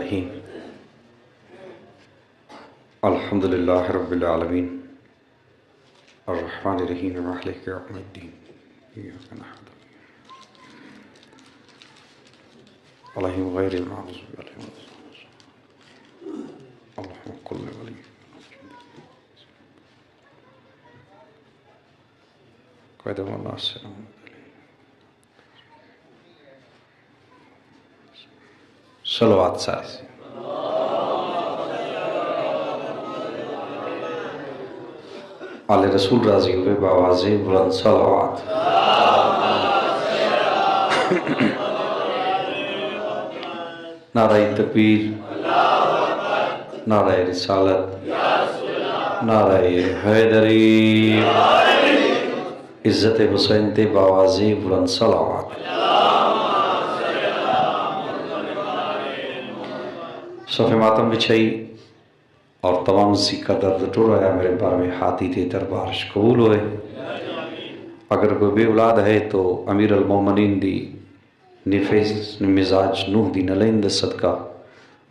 الرحیم الحمد للہ رب العالمین الرحمن الرحیم مالک یوم الدین ایاک نعبد علیہم غیر المغضوب علیہم اللہم کل ولی قیدم الناصر صلوات سارے آل رسول راضی ہوئے بآواز بلند صلوات نعرہ تکبیر، نعرہ رسالت، نعرہ حیدری، عزت حسین تے بآواز بلند صلوات۔ صفِ ماتم بچھائی اور تمام سی کا درد ٹور آیا میرے بار میں ہاتھی تے دربارش قبول ہوئے۔ اگر کوئی بے اولاد ہے تو امیر المومنین دی نفیس مزاج نوح دی نلین دا صدقہ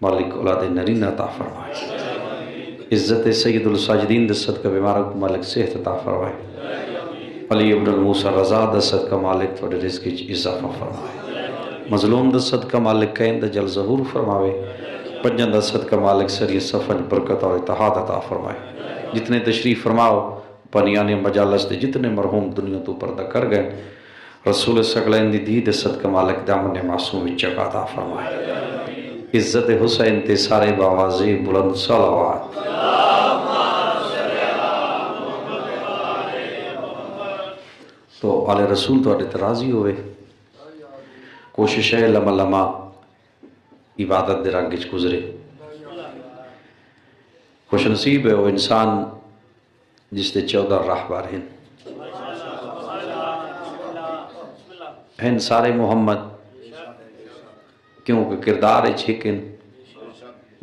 مالک اولاد نرین عطا فرمائے۔ عزت سید الساجدین دا صدقہ بیمارک مالک صحت عطا فرمائے۔ علی ابن الموسیٰ رضا دا صدقہ مالک تھوڑے رزق اضافہ فرمائے۔ مظلوم دا صدقہ مالک قیم دا جل ظہور فرماوے۔ پنجن دا صدقہ مالک سری صفحج برکت اور اتحاد عطا فرمائے۔ جتنے تشریف فرماؤ پنیان مجالس دے جتنے مرحوم دنیا تو پردہ کر گئے، رسول سکلین دی دید صدقہ مالک دامن معصوم چکا عطا فرمائے۔ عزت حسین تے سارے بآواز بلند صلوات۔ تو آل رسول تو اڈے راضی ہوئے، کوشش ہے لمحہ لمحہ عبادت دے رنگچ گزرے۔ خوش نصیب ہے وہ انسان جس دے 14 راہبار ہیں سارے محمد، کیونکہ کردار چھکن،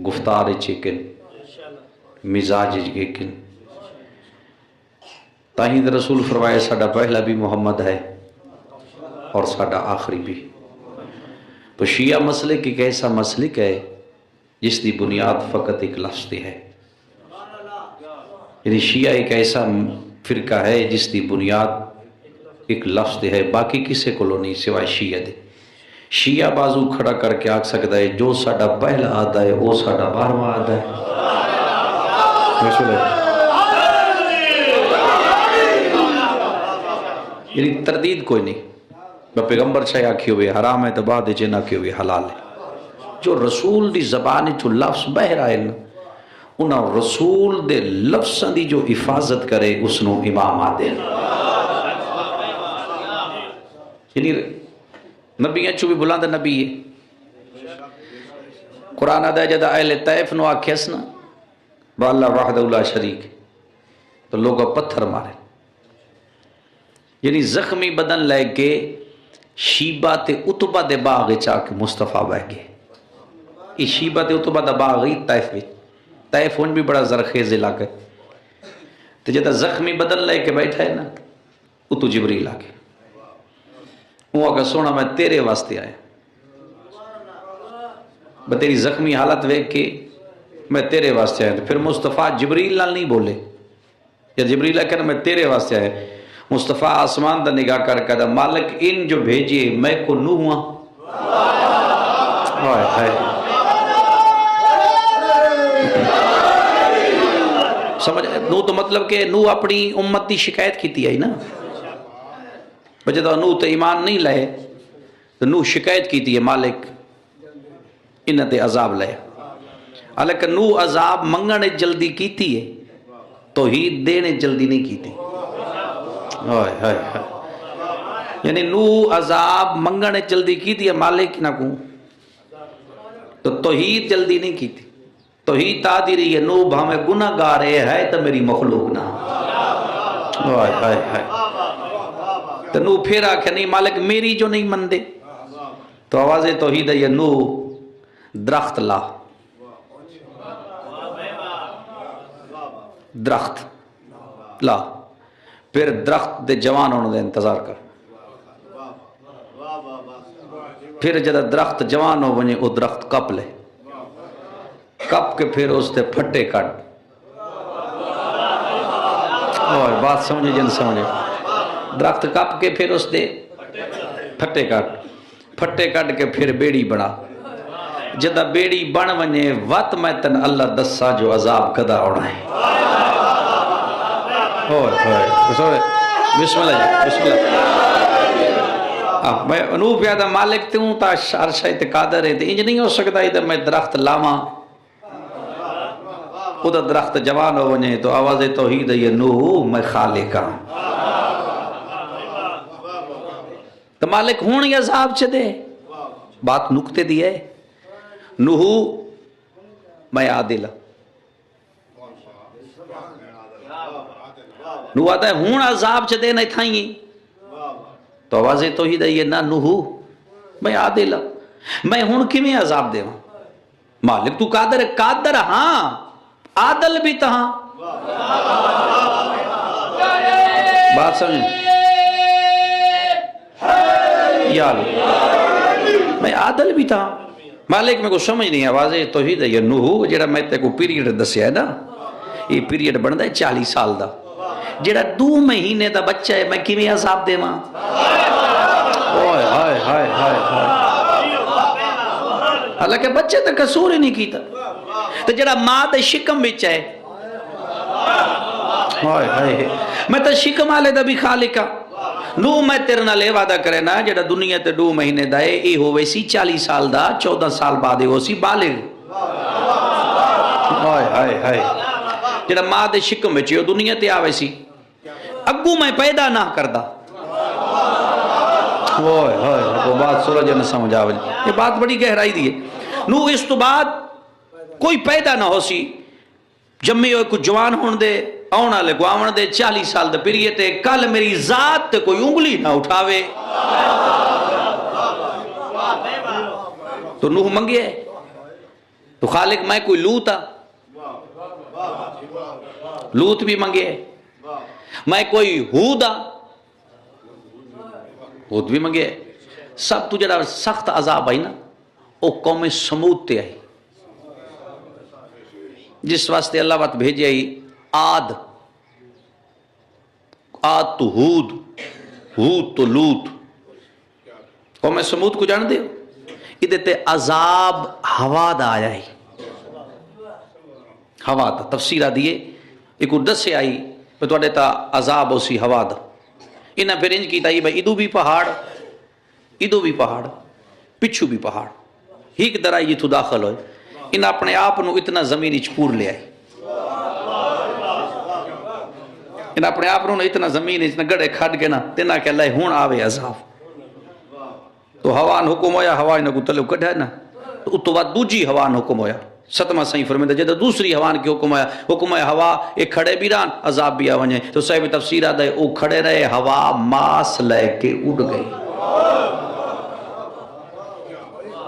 گفتار چھکن، مزاج چھکن۔ تاہید رسول فرمائے ساڈا پہلا بھی محمد ہے اور ساڈا آخری بھی۔ تو شیعہ مسلک ایک ایسا مسلک ہے جس دی بنیاد فقط ایک لفظ دی ہے، یعنی شیعہ ایک ایسا فرقہ ہے جس دی بنیاد ایک لفظ دی ہے، باقی کسے کو نہیں سوائے شیعہ دے۔ شیعہ بازو کھڑا کر کے آکھ سکتا ہے جو ساڈا پہلا آدھا ہے وہ ساڈا 12واں آدھا ہے۔ یعنی تردید کوئی نہیں۔ پیغمبر چاہے آکھی ہوئے حرام ہے تو بعد چاہے آکھی ہوئے حلال ہے۔ جو رسول دی زبانی جو لفظ بہر آئے نا، انہاں رسول دے لفظاں دی جو حفاظت کرے اس نو امام آدھے۔ یعنی نبیاں چو بھی بلند نبی ہے۔ قرآن آدھا جدہ اہل طیف نو آکھیس نا با اللہ وحدہ اللہ شریک، تو لوگا پتھر مارے۔ یعنی زخمی بدن لے کے شیبہ تے اتبہ دے باغ چاک مصطفیٰ بہ گئے۔ یہ شیبہ تے اتبہ دے باغ ہی طیف بھی، طیف ہون بھی بڑا زرخیز علاقہ ہے۔ تو جدہ زخمی بدن لے کے بیٹھا ہے نا، اتو جبریل آگے وہ آگا سونا میں تیرے واسطے آیا، تیری زخمی حالت ویک کے میں تیرے واسطے آیا۔ پھر مصطفیٰ جبریل نال نہیں بولے، یا جبریل کہنا میں تیرے واسطے آیا۔ مصطفیٰ آسمان دا نگاہ کر کہا مالک ان جو بھیجئے میں کو نو ہوا۔ سمجھ نو تو مطلب کہ نو اپنی امت دی شکایت کیتی ہے نا، جدہ نو تو ایمان نہیں لائے تو نو شکایت کیتی ہے مالک انہ تے عذاب لائے، حالانکہ نو عذاب منگنے جلدی کیتی ہے، توحید دینے جلدی نہیں کیتی۔ یعنی نو عذاب منگنے جلدی کی تھی مالک نہ کو، تو توحید جلدی نہیں کی تھی۔ توحید تا دی رہی ہے نو بھامے گناہ گارے ہے تو میری مخلوق نہ۔ تو نو پھر آکھا نہیں مالک میری جو نہیں مندے، تو آواز توحید ہے یہ نو درخت لا، درخت لا، پھر درخت دے جوان ہونے دے انتظار کر، پھر جدہ درخت جوان ہو بنے وہ درخت کپ لے، کپ کے پھر اس تے پھٹے کٹ، اور بات سمجھے جن سمجھے، درخت کپ کے پھر اس دے پھٹے کٹ کے پھر بیڑی بنا، جدہ بیڑی بن ونجے وقت میں تن اللہ دسا جو عذاب کدا ہونا ہے۔ بسم اللہ جی، بسم اللہ۔ میں انہوں پیادہ مالک تے ہوں تا عرشہ تے قادر ہے، انج نہیں ہو سکتا ہے میں درخت لاما خدا درخت جوان ہو ونجے تو آواز توحید ہے نوح میں خالق ہوں، تو مالک ہون یا عذاب چھ دے، بات نکتے دی ہے، نوح میں عادل ہوں، نوح آتا ہے ہون عذاب چھ دے نہیں تھائیں، تو آواز توحید ہے نہ نوح میں عادل ہوں، میں ہون کی میں عذاب دے ہوں، مالک تو قادر ہے، قادر ہاں عادل بھی تہاں، بات سمجھیں یا اللہ میں عادل بھی تہاں، مالک میں کو سمجھ نہیں آواز توحید ہے یہ نوح جڑا میں تے کو پیریڈ دسیا ہے نا، یہ پیریڈ بندا ہے 40 سال دا، جڑا 2 مہینے دا بچہ ہے میں کیویں عذاب دے ماں، اوئے ہائے ہائے ہائے ہائے، حالانکہ بچے تے قصور ہی نہیں کیتا، تو جڑا ماں تے شکم وچ ہے، ہائے ہائے میں تے شکم والے دا بھی خالق ہاں، نو میں تیرے نال اے وعدہ کرے نا جڑا دنیا تے 2 مہینے دا ہے اے ہوے سی 40 سال دا، 14 سال بعد ہو سی بالغ، ہائے ہائے ہائے، جڑا ماں دے شکم وچ ہے دنیا تے آوے سی، اگوں میں پیدا نہ کردا، اوئے ہائے وہ بات سورج نے سمجھ آوے، یہ بات بڑی گہرائی دی ہے، نو اس تو بعد کوئی پیدا نہ ہو سی، جمی ہوئے کچھ جوان ہون دے، آونا لے کو آون دے 40 سال دے پیریے تے، کل میری ذات تے کوئی انگلی نہ اٹھاوے، تو نوح منگے تو خالق میں کوئی لوتا، لوت بھی منگے میں کوئی ہودا، ہود بھی منگے، سب تو جڑا سخت عذاب آئی نا او قوم سمود تے آئی، جس واسطے اللہ وقت بھیجے آئی آد تو ہود، ہود تو لوت، قوم سمود کو جان دے ادھے تے عذاب ہوا دا آیا ہی، ہوا دا تفسیرہ دیئے ایک اردس سے آئی پہ تو اڈے تا عذاب اسی ہوا دا، انہاں پھر انج کی تائی بھائی ادھو بھی پہاڑ، ادھو بھی پہاڑ، پچھو بھی پہاڑ، ہیک درائی جی تو داخل ہوئے، انہاں اپنے آپ نو اتنا زمین اچپور لے آئی، انہاں اپنے آپ نو اتنا زمین اتنا گڑے کھڑ کے نا تینا کہ اللہ ہون آوے عذاب، تو ہوان حکم ہویا، ہوان نکو تلو کڑھا نا، تو اتو بعد دوجی ہوان حکم ہویا، ستمہ صحیح فرمیدہ جدہ دوسری ہوان کی حکم ہویا ہوا ایک کھڑے بھی ران عذاب بھی آوانجے، تو صاحب تفسیر آدھے او کھڑے رہے ہوا ماس لے کے اڑ گئی،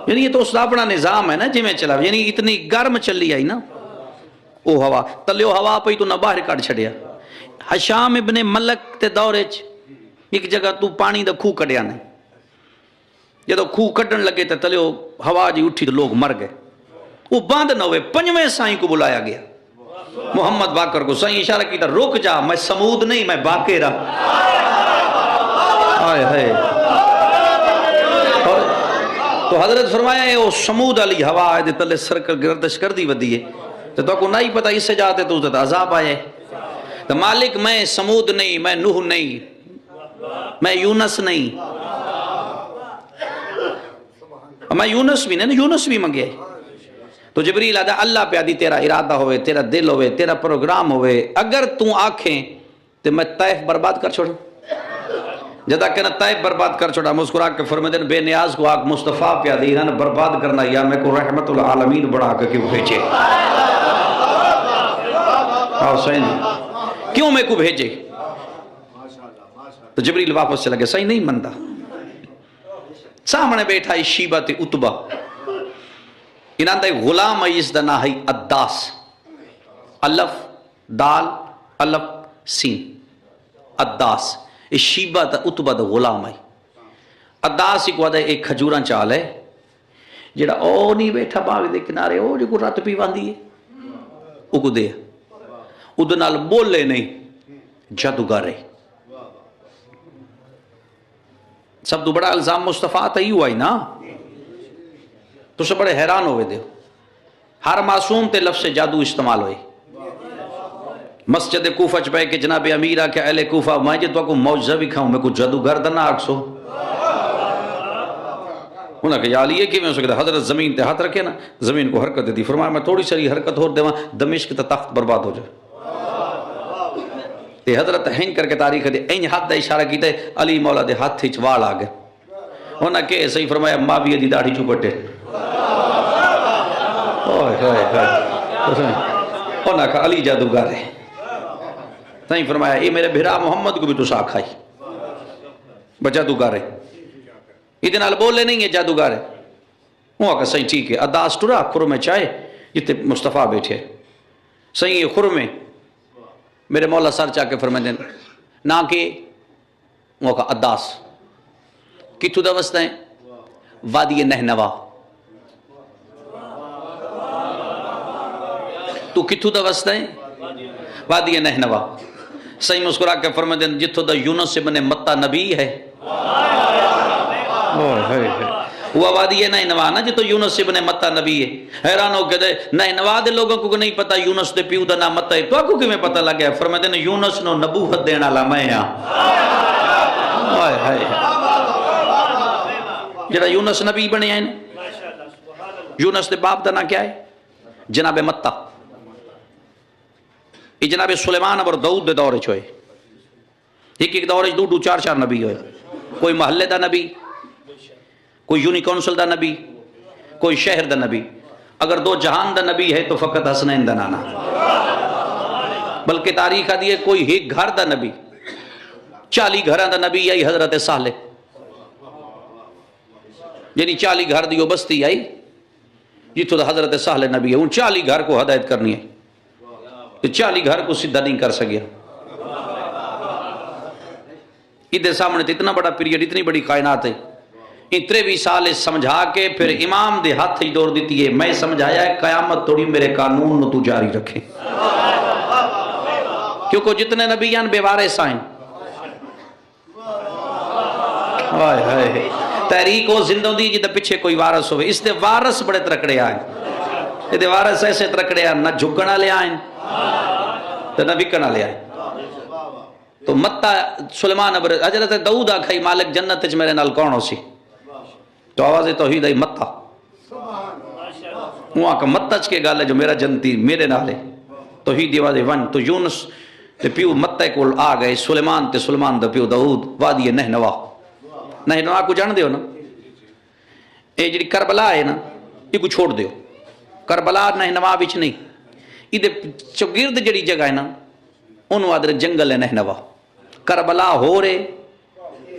یعنی یہ تو اس اپنا نظام ہے نا جی میں چلا، یعنی اتنی گرم چلی آئی نا او ہوا، تلیو ہوا پئی تو نہ باہر کٹ چھڑیا، حشام ابن ملک تے دورے ایک جگہ تو پانی دا کھو کڑیا نہیں، جدو کھو کٹن لگے تے تلیو ہوا جی اٹھی تو لوگ مر گئے، وہ باندھ نہ ہوئے، 5ویں سائیں کو بلایا گیا، محمد باقر کو، سائیں اشارہ کی تھا رک جا میں سمود نہیں میں باقر ہوں، آئے ہے، تو حضرت فرمایا ہے وہ سمود علی ہوا آئے دے تلے سرکل گردش کر دی ودی ہے، تو کو نہیں پتا اس سے جاتے تو اس عذاب آئے، تو مالک میں سمود نہیں، میں نوح نہیں، میں یونس نہیں، میں یونس بھی نہیں، یونس بھی منگے، تو جبریل آدھا اللہ پہ آدھی تیرا ارادہ ہوئے، تیرا دل ہوئے، تیرا پروگرام ہوئے، اگر تو آنکھیں تو میں طائف برباد کر چھوڑا، جدا کہنا طائف برباد کر چھوڑا، مسکرا کے فرمیدن بے نیاز کو آگ مصطفیٰ پہ آدھی انہاں برباد کرنا یا میں کو رحمت العالمین بڑھا کے کیوں بھیجے، آؤ سین کیوں میں کو بھیجے، تو جبریل واپس چلا گیا، صحیح نہیں مندہ، سامنے بیٹھا ہے شیبت اتبا، انہاں دا غلام اس دا نا ہے اداس، الف دال الف سین، اداس، اس شیبہ دا اتبا دا غلام ہے، اداس ایک وعدہ ایک کھجوراں چال ہے، جڑا او نہیں بیٹھا باغ دے کنارے او جو رات پی واندی ہے او کو دے ادھے نال بولے نہیں جادوگر ہے سب تو بڑا الزام مصطفیٰ تے ہی ہوا ہی نا تو سے بڑے حیران ہوئے دے ہر معصوم تے لفظ جادو استعمال ہوئے مسجد کوفہ چ پہ کہ جناب امیر آ کہ اہل کوفہ میں جے تو کو معجزہ بھی کھاؤں میں کو جادوگر دا نہ آکسو انہاں کہ یا علی کہ میں سکتا حضرت زمین تے ہاتھ رکھے نا زمین کو حرکت دی فرمایا میں تھوڑی ساری حرکت ہو دیواں دمشق تے تخت برباد ہو جائے تے حضرت ہین کر کے تاریخ دے این ہاتھ دا اشارہ کیتا ہے علی مولا دے ہاتھ وچ وال آ گئے انہاں کہ صحیح فرمایا معاویہ دی داڑھی چپٹے اوئے ہوئے ہوئے انہاں کہ علی جادوگر ہے صحیح فرمایا اے میرے بھرا محمد کو بھی تو سا کھائی جادوگر ہے ادھے نال بولے نہیں ہے جادوگر ہے وہاں کہ صحیح ٹھیک ہے اداس ٹرا خور میں چاہے جتے مصطفیٰ بیٹھے صحیح ہے خور میں میرے مولا سر چاہ کے فرمائے دیں نہ کہ وہاں کہ اداس کتھو دا وسط ہے وادی نہنوا تو کتھو دا وسط ہے وادی نہنوا صحیح مسکرا کے فرمائے دیں جتھو دا یونس ابن متا نبی ہے وہ وادی نہنوا نا جتو یونس ابن متا نبی ہے حیران ہو کے دے نہنوا دے لوگوں کو نہیں پتا یونس دے پیو دا نام متا ہے تو آپ کو کی میں پتا لگیا فرمائے دیں یونس نو نبوت دینا لامائے ہاں جڑا یونس نبی بنے ہیں یونس دے باپ دا نا کیا ہے جناب متا یہ جناب سلیمان اور داؤد دے دورے چھوئے ایک دورے دو چار چار نبی ہوئے کوئی محلے دا نبی کوئی یونی کونسل دا نبی کوئی شہر دا نبی اگر دو جہان دا نبی ہے تو فقط حسنین دا نانا بلکہ تاریخ دیئے کوئی ایک گھر دا نبی 40 گھران دا نبی آئی حضرت صالح یعنی 40 گھر دیو بستی آئی جتو دا حضرت صالح نبی ہے ان 40 گھر کو ہدایت کرنی ہے 40 گھر کو سدھا نہیں کر سکیا ادھے سامنے اتنا بڑا پیریڈ اتنی بڑی کائنات ہے اتنے بھی سال سمجھا کے پھر امام دے ہاتھ ہی دور دیتی ہے میں سمجھایا ہے قیامت توڑی میرے قانون نو تو جاری رکھے کیونکہ جتنے نبیان بے وارث آئیں تحریک ہو زندگی جدہ پیچھے کوئی وارث ہوئے اس دے وارث بڑے ترکڑے آئیں اس دے وارث ایسے ترکڑے آئیں نہ جھکنا لے آئیں تو نہ بکنا لے آئیں تو متا سلیمان ابر حضرت داؤد آکھائی مالک جنت اچ میرے نال کون ہو سی تو آواز توحید آئی متا وہاں کا متچ کے گالے جو میرا جنتی میرے نالے توحید آواز ون تو یونس تے پیو متا کو آ گئے سلیمان تے سلیمان دا پیو داؤد وادی نہنوا نہنوا کو جان دیو نا اے جڑی کربلا ہے نا یہ کو چھوڑ دیو کربلا نہنوا بچ نہیں ادھے چگرد جڑی جگہ ہے نا انہوں آدھر جنگل ہے نہنوا کربلا ہو رہے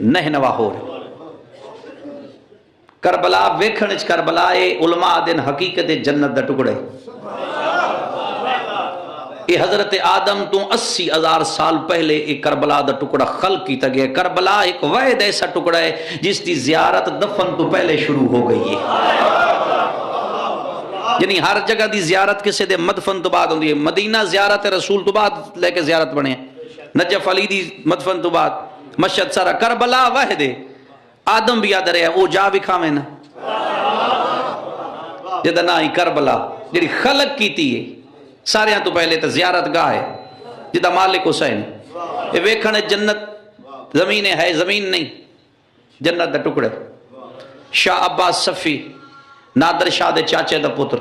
نہنوا ہو رہے کربلا ویکھنچ کربلا علماء دن حقیقت جنت دا ٹکڑے یہ حضرت آدم تو 80,000 سال پہلے ایک کربلا دا ٹکڑا خلق کیتا گیا کربلا ایک واحد ایسا ٹکڑا ہے جس کی زیارت دفن تو پہلے شروع ہو گئی ہے یعنی ہر جگہ دی زیارت کسے دے مدفن تو بعد ہوندی ہے مدینہ زیارت رسول تو بعد لے کے زیارت بنے نجف علی دی مدفن تو بعد مشہد سارا کربلا واحد ہے آدم بھی یاد رہے او جا بھی کھاویں نا جدہ نا ہی کربلا جڑی خلق کیتی ہے سارے تو پہلے تو زیارت گاہ ہے جدہ مالک حسین یہ ویکھنے جنت زمین ہے زمین نہیں جنت دا ٹکڑے شاہ عباس صفی نادر شاہ دے چاچے دا پتر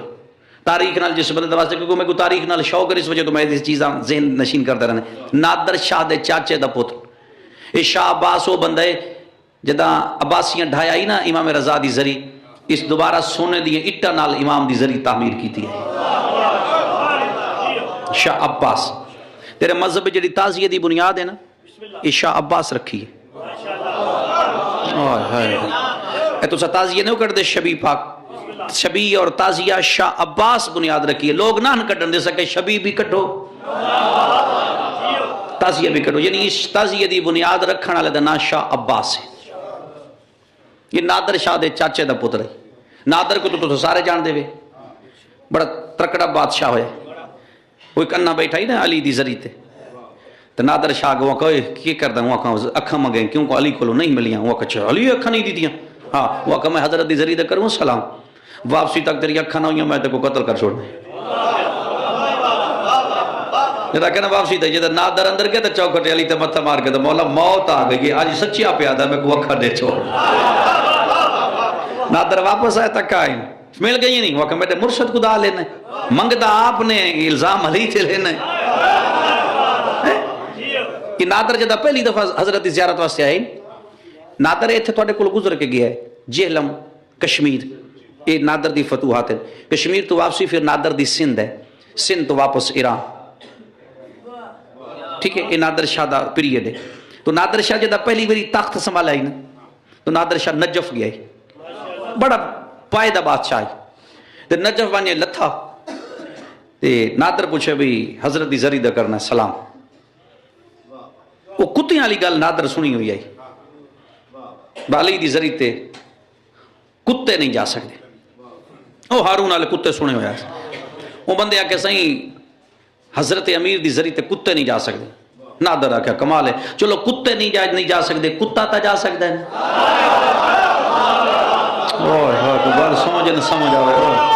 تاریخ نال جس بندے واسطے کیونکہ میں کو تاریخ نال شوق ہے اس وجہ تو میں اس چیزاں ذہن نشین کرتے رہنے نادر شاہ دے چاچے دا پتر یہ شاہ عباس وہ بندہ ہے جدہ عباسیاں ڈھایا ہی نا امام رضا دی ذری اس دوبارہ سونے دی اٹا نال امام دی ذری تعمیر کی تھی شاہ عباس تیرے مذہب جڑی تازیہ دی بنیاد ہے نا یہ شاہ عباس رکھی ہے اے تو سا تازیہ نہیں کر دے شبی پاک شبی اور تازیہ شاہ عباس بنیاد رکھی ہے لوگ نہ کٹن دے سکے شبی بھی کٹو تازیہ بھی کٹو یعنی اس تازیہ دی بنیاد رکھنا لے دا نا شاہ عباس ہے یہ نادر شاہ دے چاچے دا پتر ہے نادر کو تو سارے جان دے وے، بڑا ترکڑا بادشاہ ہوئے، کوئی کنا بیٹھا ہی نا علی دی ذریعے تے، تو نادر شاہ کو کہے کی کردا ہوں اکھاں اکھاں منگے کیوں کو علی کو نہیں ملیاں، وہ کہ علی اکھاں نہیں دیتیاں، ہاں وہ کہ میں حضرت دی ذریعے کروں سلام، واپسی تک تیری اکھاں نہ ہوئیں میں تے کو قتل کر چھوڑ جدا کہنا واپسی تک جدا نادر اندر گیا تو چوکھٹے علی تے متھا مار کے تو مولا موت آ گئی آج سچیا پیادا میں کو اکھا دے چھوڑ نادر واپس آئے تک آئیں مل گئی نہیں، وہ کہ میرے مرشد کو دا لینا منگتا آپ نے الزام علی تے لینا کہ نادر جدا پہلی دفعہ حضرت زیارت واسطے آئے، نادر ایتھے توڑے کل گزر کے گیا ہے جہلم کشمیر، یہ نادر دی فتوحات ہے، کشمیر تو واپسی پھر نادر دی سندھ ہے، سندھ تو واپس ایران، ٹھیک ہے، یہ نادر شاہ دا پیریڈ ہے۔ تو نادر شاہ جدا پہلی بری تخت سنبھالا ہی نا تو نادر شاہ نجف گیا ہے، بڑا پائدہ بادشاہ ہے، تو نجف بانے لتھا تے نادر پوچھے بھی حضرت دی ذریعہ کرنا سلام، وہ کتیاں علی گل نادر سنی ہوئی آئی، علی دی ذریعے تے کتے نہیں جا سکتے، وہ ہارون والے کتے سنے ہوئے وہ بندے آ کے صحیح حضرت امیر دی ذریعے تے کتے نہیں جا سکتے، نادر آ کے کمال ہے چلو کتے نہیں جا سکتے کتا تا جا سکتا ہے بال سمجھ نہ سمجھ آئے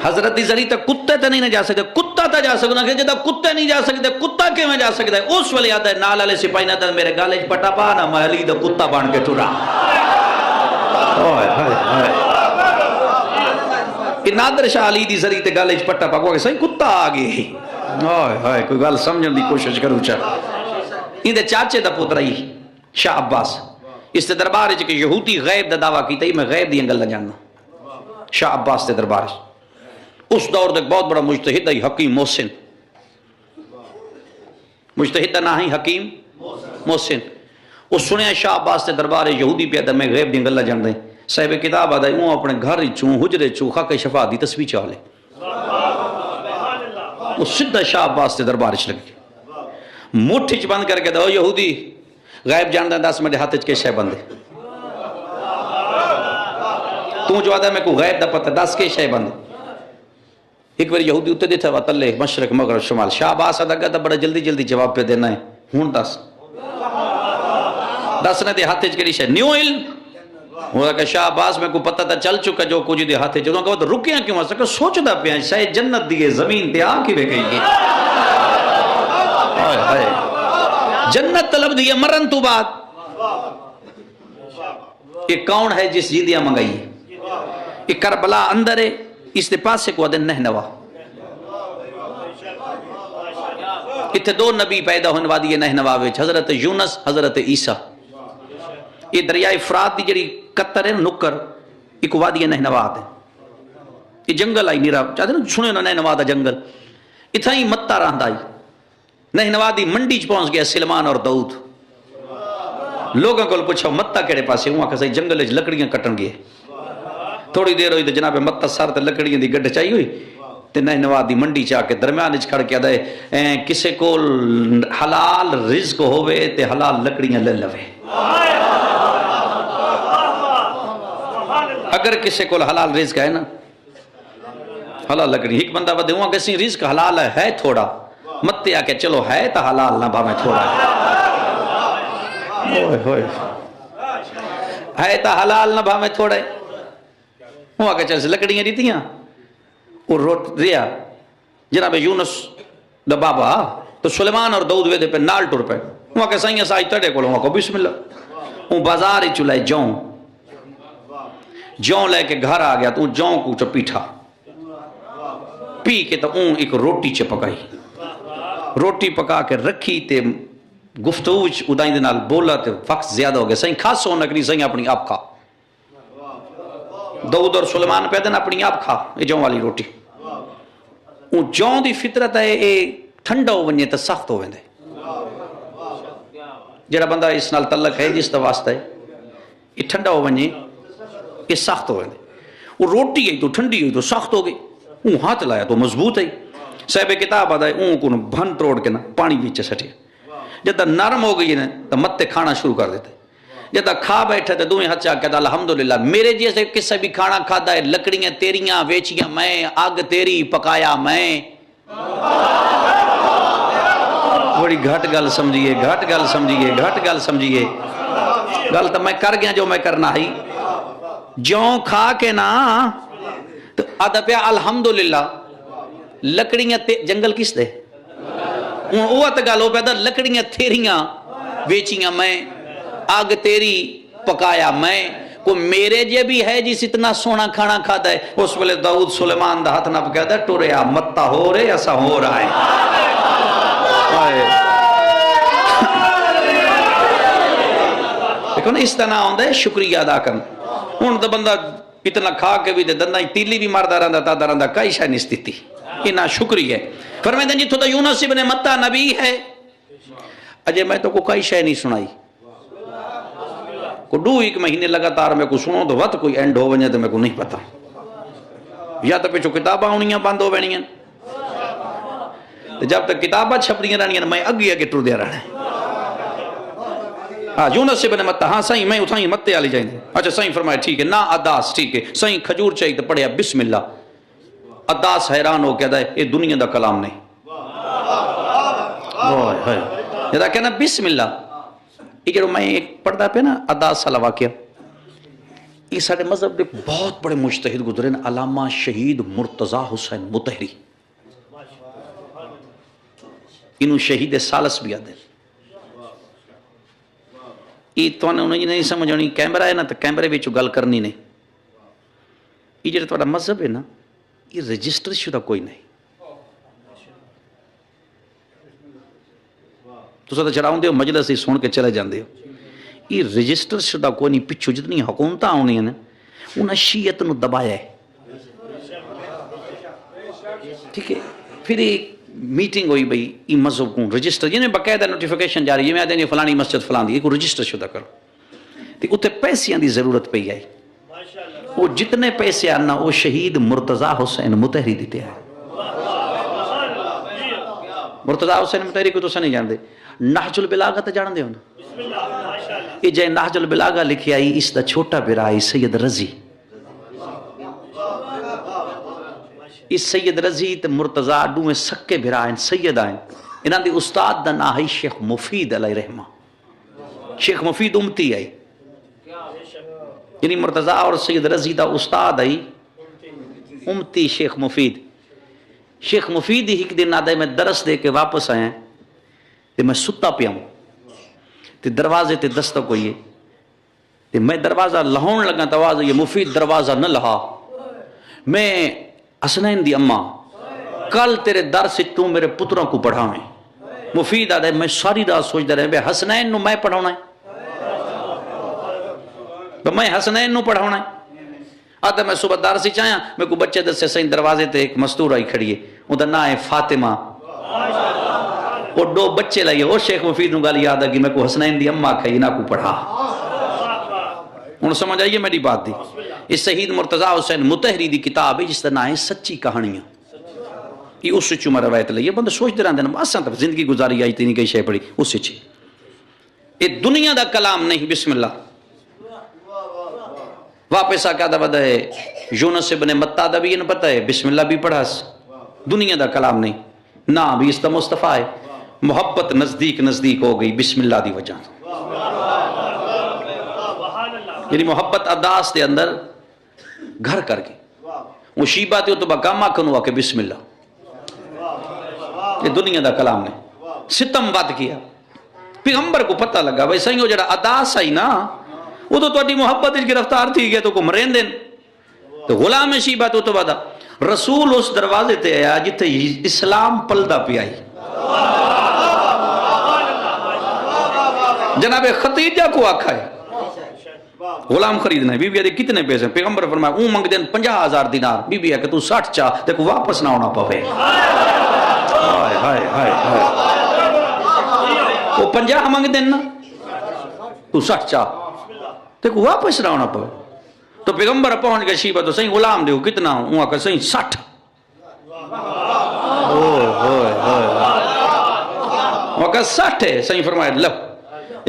حضرت دی ذریعے تے کتے تے نہیں جا سکتے کتا تا جا سکتا کہ جدا کتے نہیں جا سکتے کتا کے میں جا سکتا ہے اس والے آتا ہے نال والے سپاہی نہ تا میرے گالے پٹا پا نہ میں علی دا کتا بن کے ٹرا کہ نادر شاہ علی دی ذریعے تے گالے پٹا پا کو کہ صحیح کتا آ گئی کوئی گل سمجھن دی کوشش کروں چاہ ان دے چاچے دا پتر ہی شاہ عباس اس تے دربار ہے کہ یہودی غیب دا دعویٰ کیتا ہی میں غیب دی انگل نہ جاننا شاہ عباس تے دربار ہے اس دور دے بہت بڑا مجتہد ہے حکیم محسن مجتہد نہ ہی حکیم محسن اس سنیا شاہ عباس تے دربار یہودی پیدا میں غیب دی انگل نہ جان دیں صاحب کتاب آدھائی وہ اپنے گھر چوں حجرے چوں خاک شفا دی تصویر چاہ لے وہ سدھا شاہ عباس تے دربار چ لگی مٹھ چ بند کر کے دو یہودی غیب جان دیں 10 منٹ ہاتھ کے شے بندے تو جو آدھا میں کو غیب دا پتہ 10 کے شے بندے ایک بار یہودی اتنے دیتا ہوا تلے مشرق مغرب شمال شاہ عباس آدھا گا بڑا جلدی جلدی جواب پہ دینا ہے ہون 10 نے دے ہاتھ کے لیے نیو علم وہ کہ شاہ عباس میں کو پتہ تھا چل چکا جو کچھ دے ہاتھ چلوں کہ وہ تو رکیاں کیوں سکا سوچ دا پہ ہیں شاید جنت دیئے زمین تے آنکھی بے گئی گی جنت طلب دیئے مرن تو بعد یہ کون ہے جس جیدیاں منگائی ہے یہ کربلا اندر ہے اس دے پاس سے کو دن نہنوا اتھے 2 نبی پیدا ہونے وادی نہنوا وچ حضرت یونس حضرت عیسیٰ یہ دریائے فرات دی جڑی قطر ہے نکر ایک وادی نہنوا ہے یہ جنگل آئی نیرا چاہتے نا سنے نا نہنوا دا جنگل اتھا ہی متا رہندا آئی نہنوا دی منڈی چ پہنچ گیا سلمان اور داؤد لوگوں کو پوچھا متا کیڑے پاسے ہوا کہ جنگل وچ لکڑیاں کٹن گئے تھوڑی دیر ہوئی تو جناب متا سار تے لکڑیاں دی گڈ چاہیے ہوئی تے نہنوا دی منڈی چا کے درمیان وچ کھڑ کے آدھے کسے کول حلال رزق ہوے تے حلال لکڑیاں لے لوے اگر کسے کول حلال رزق ہے نا حلال لکڑی ایک بندہ بدے ہوا کسی رزق حلال ہے تھوڑا مت آ کے چلو ہے تا حلال نہ بھاویں تھوڑا ہے تا حلال نہ بھاویں تھوڑا ہوا کہ چل سے لکڑیاں دیتیاں اور روٹ ریا جناب یونس دا بابا تو سلیمان اور داؤد ویدے پہ نال ٹور پہ ہوا کہ سائیں سائی تڑے کو ہوا کو بسم اللہ وہ بازار ہی چلائے جوں لے کے گھر آ گیا تو جوں کو پیٹھا پی کے تو اون ایک روٹی چ پکائی روٹی پکا کے رکھی تے گفتگو ادائیں دے نال بولا تے وقت زیادہ ہو گیا سائیں خاص ہو نکری سائیں اپنی آپ کھا داؤد اور سلیمان پہ دن اپنی آپ کھا یہ جوں والی روٹی اون جوں دی فطرت ہے اے ٹھنڈا ہو ونجے تے سخت ہو ویندے جڑا بندہ اس نال تعلق ہے جس دا واسطہ ہے یہ ٹھنڈا ہو ونجے یہ سخت ہو ویندے وہ روٹی ہے تو ٹھنڈی ہوئی تو سخت ہو گئی اون ہاتھ لایا تو مضبوط ہے صاحب کتاب آدھا ہے اون کو بھن توڑ کے نا پانی بیچے سٹے جب نرم ہو گئی نا تو متے کھانا شروع کر دیتے جدا کھا بیٹھے تو دوئیں ہاتھ کہتا الحمدللہ میرے جیسے کسے بھی کھانا کھاتا ہے لکڑیاں تیریاں ویچیاں میں آگ تیری پکایا میں بڑی گھٹ گل سمجھیے گھٹ گل سمجھیے گھٹ گل سمجھیے گل تو میں کر گیا جو میں کرنا ہی جوں کھا کے نا تو آدھا پیا الحمدللہ لکڑیاں جنگل کس دے وہ تو گل ہو پیا لکڑیاں تیریاں ویچیاں میں آگ تیری پکایا میں کو میرے جے بھی ہے جس اتنا سونا کھانا کھاتا ہے اس ویلے داؤد سلیمان دا ہاتھ نپ کہتا ہے ٹوریا متا ہو رہے ایسا ہو رہا ہے دیکھو نا اس طرح ہوندہ ہے شکریہ ادا کرنا ہوں تو بندہ اتنا کھا کے بھی دے دندہ تیلی بھی ماردا رہندا تا رہندا کئی شے نہیں ستتی اتنا شکریہ فرمائیں جی تو یونس ابن متا نبی ہے اجے میں تو کو کئی شے نہیں سنائی کو 2 مہینے لگاتار میں کو سنو تو وقت کوئی اینڈ ہو ونجے تو میں کو نہیں پتا یا تو پیچھو کتاباں ہونیاں بند ہو وینیاں جب تک کتاباں چھپ رہی رہنیاں میں اگے اگے ٹر دیا رہنا ہاں یونس ابن متا ہاں سائیں میں اتھائیں متے والی جائیں اچھا سائیں فرمایا ٹھیک ہے نا اداس ٹھیک ہے سائیں کھجور چاہیے تو پڑھیا بسم اللہ اداس حیران ہو کہتا ہے یہ دنیا دا کلام نہیں جدا کہنا بسم اللہ یہ جو میں ایک پڑھتا پہ نا اداس والا واقعہ یہ سارے مذہب کے بہت بڑے مجتہد گزرے نا علامہ شہید مرتضیٰ حسین مطہری انہوں شہید سالس بھی آدھے یہ تو انہیں نہیں سمجھ آنی کیمرہ ہے نا تو کیمرے بھی گل کرنی نہیں یہ جو تھوڑا مذہب ہے نا یہ رجسٹر شدہ کوئی نہیں تو ساتھ چڑھاؤں دے ہو مجلس ہی سن کے چلے جاندے ہو یہ رجسٹر شدہ کوئی نہیں پچھو جتنی حکومتہ ہونی ہیں نا انہیں شیعت نو دبایا ہے ٹھیک ہے پھر ایک میٹنگ ہوئی بھئی یہ مذہب کو رجسٹر جنہیں باقاعدہ نوٹیفیکیشن جاری ہے میں آدھے نہیں فلانی مسجد فلان دی یہ کو رجسٹر شدہ کرو تو اتنے پیسیاں دی ضرورت پہ آئی وہ جتنے پیسے آنا وہ شہید مرتضیٰ حسین مطہری دیتے ہیں مرتضیٰ حسین مطہری کو تو سن نہیں جان دے نہج البلاغہ تو جان دے ہو نا یہ جائے نہج البلاغہ لکھی آئی اس دا چھوٹا برائی سید رضی اس سید رضی تے مرتضیٰ ڈو میں سکے بھرائیں سید آئیں انہاں دی استاد دا ناہی شیخ مفید علیہ رحمہ شیخ مفید امتی آئی یعنی مرتضیٰ اور سید رضی دا استاد آئی امتی شیخ مفید ہی ایک دن آدھے میں درس دے کے واپس آئیں تے میں ستا پیا ہوں تے دروازے تے دستک ہوئی تے میں دروازہ لہون لگا تو آواز یہ مفید دروازہ نہ لہا میں حسنین دی اماں کل تیرے در سے تو میرے پتروں کو پڑھاویں مفید آدھے میں ساری رات سوچ دے رہے ہیں حسنین نو میں پڑھاونا ہے تو میں حسنین نو پڑھاونا ہے آدھے میں صبح دار سے چاہیاں میں کو بچے دس سے سین دروازے تے ایک مستور آئی کھڑی ہے وہ دا نا ہے فاطمہ وہ 2 بچے لائیے وہ شیخ مفید نو گالی یاد ہے کہ میں کو حسنین دی اماں کھائی نا کو پڑھا انہوں سمجھ آئیے میری بات دی اس شہید مرتضیٰ حسین مطہری دی کتاب ہے جس کا نام ہے سچی کہانیاں یہ اس سے چمہ روایت لئیے بندہ سوچ دے رہاں دینا آسان تک زندگی گزاری آئی تینی کئی شے پڑی اس سے چی یہ دنیا دا کلام نہیں بسم اللہ واپس آ دا بدا ہے یونس ابن متا دا بھی انہیں پتا ہے بسم اللہ بھی پڑھا دنیا دا کلام نہیں نا بھی اس دا مصطفیٰ ہے محبت نزدیک ہو گئی بسم اللہ دی وجہ یعنی محبت اداس دے اندر گھر کر کے وہ شیبہ تے تو بکامہ کنوا کہ بسم اللہ یہ دنیا دا کلام نے ستم بات کیا پیغمبر کو پتہ لگا بھائی سنگو جڑا اداس آئی نا وہ تو تواڈی محبت وچ گرفتار تھی گیا تو کو مرین دین تو غلام شیبہ تو بعد رسول اس دروازے تے آیا جتے اسلام پلدا پی آئی جناب خدیجہ کو آکھا ہے غلام خریدنا ہے بی بی آدھے کتنے پیسے ہیں پیغمبر فرمایا اون منگ دین 50,000 دینار بی بی ہے کہ تو 60 چاہ دیکھو واپس نہ ہونا پوے وہ 50 منگ دین نا تو 60 چاہ دیکھو واپس نہ ہونا پوے تو پیغمبر پہنچ گئے شیبہ تو صحیح غلام دیو کتنا ہوں وہاں کہ صحیح 60 وہاں کہ 60 ہے صحیح فرمایا لو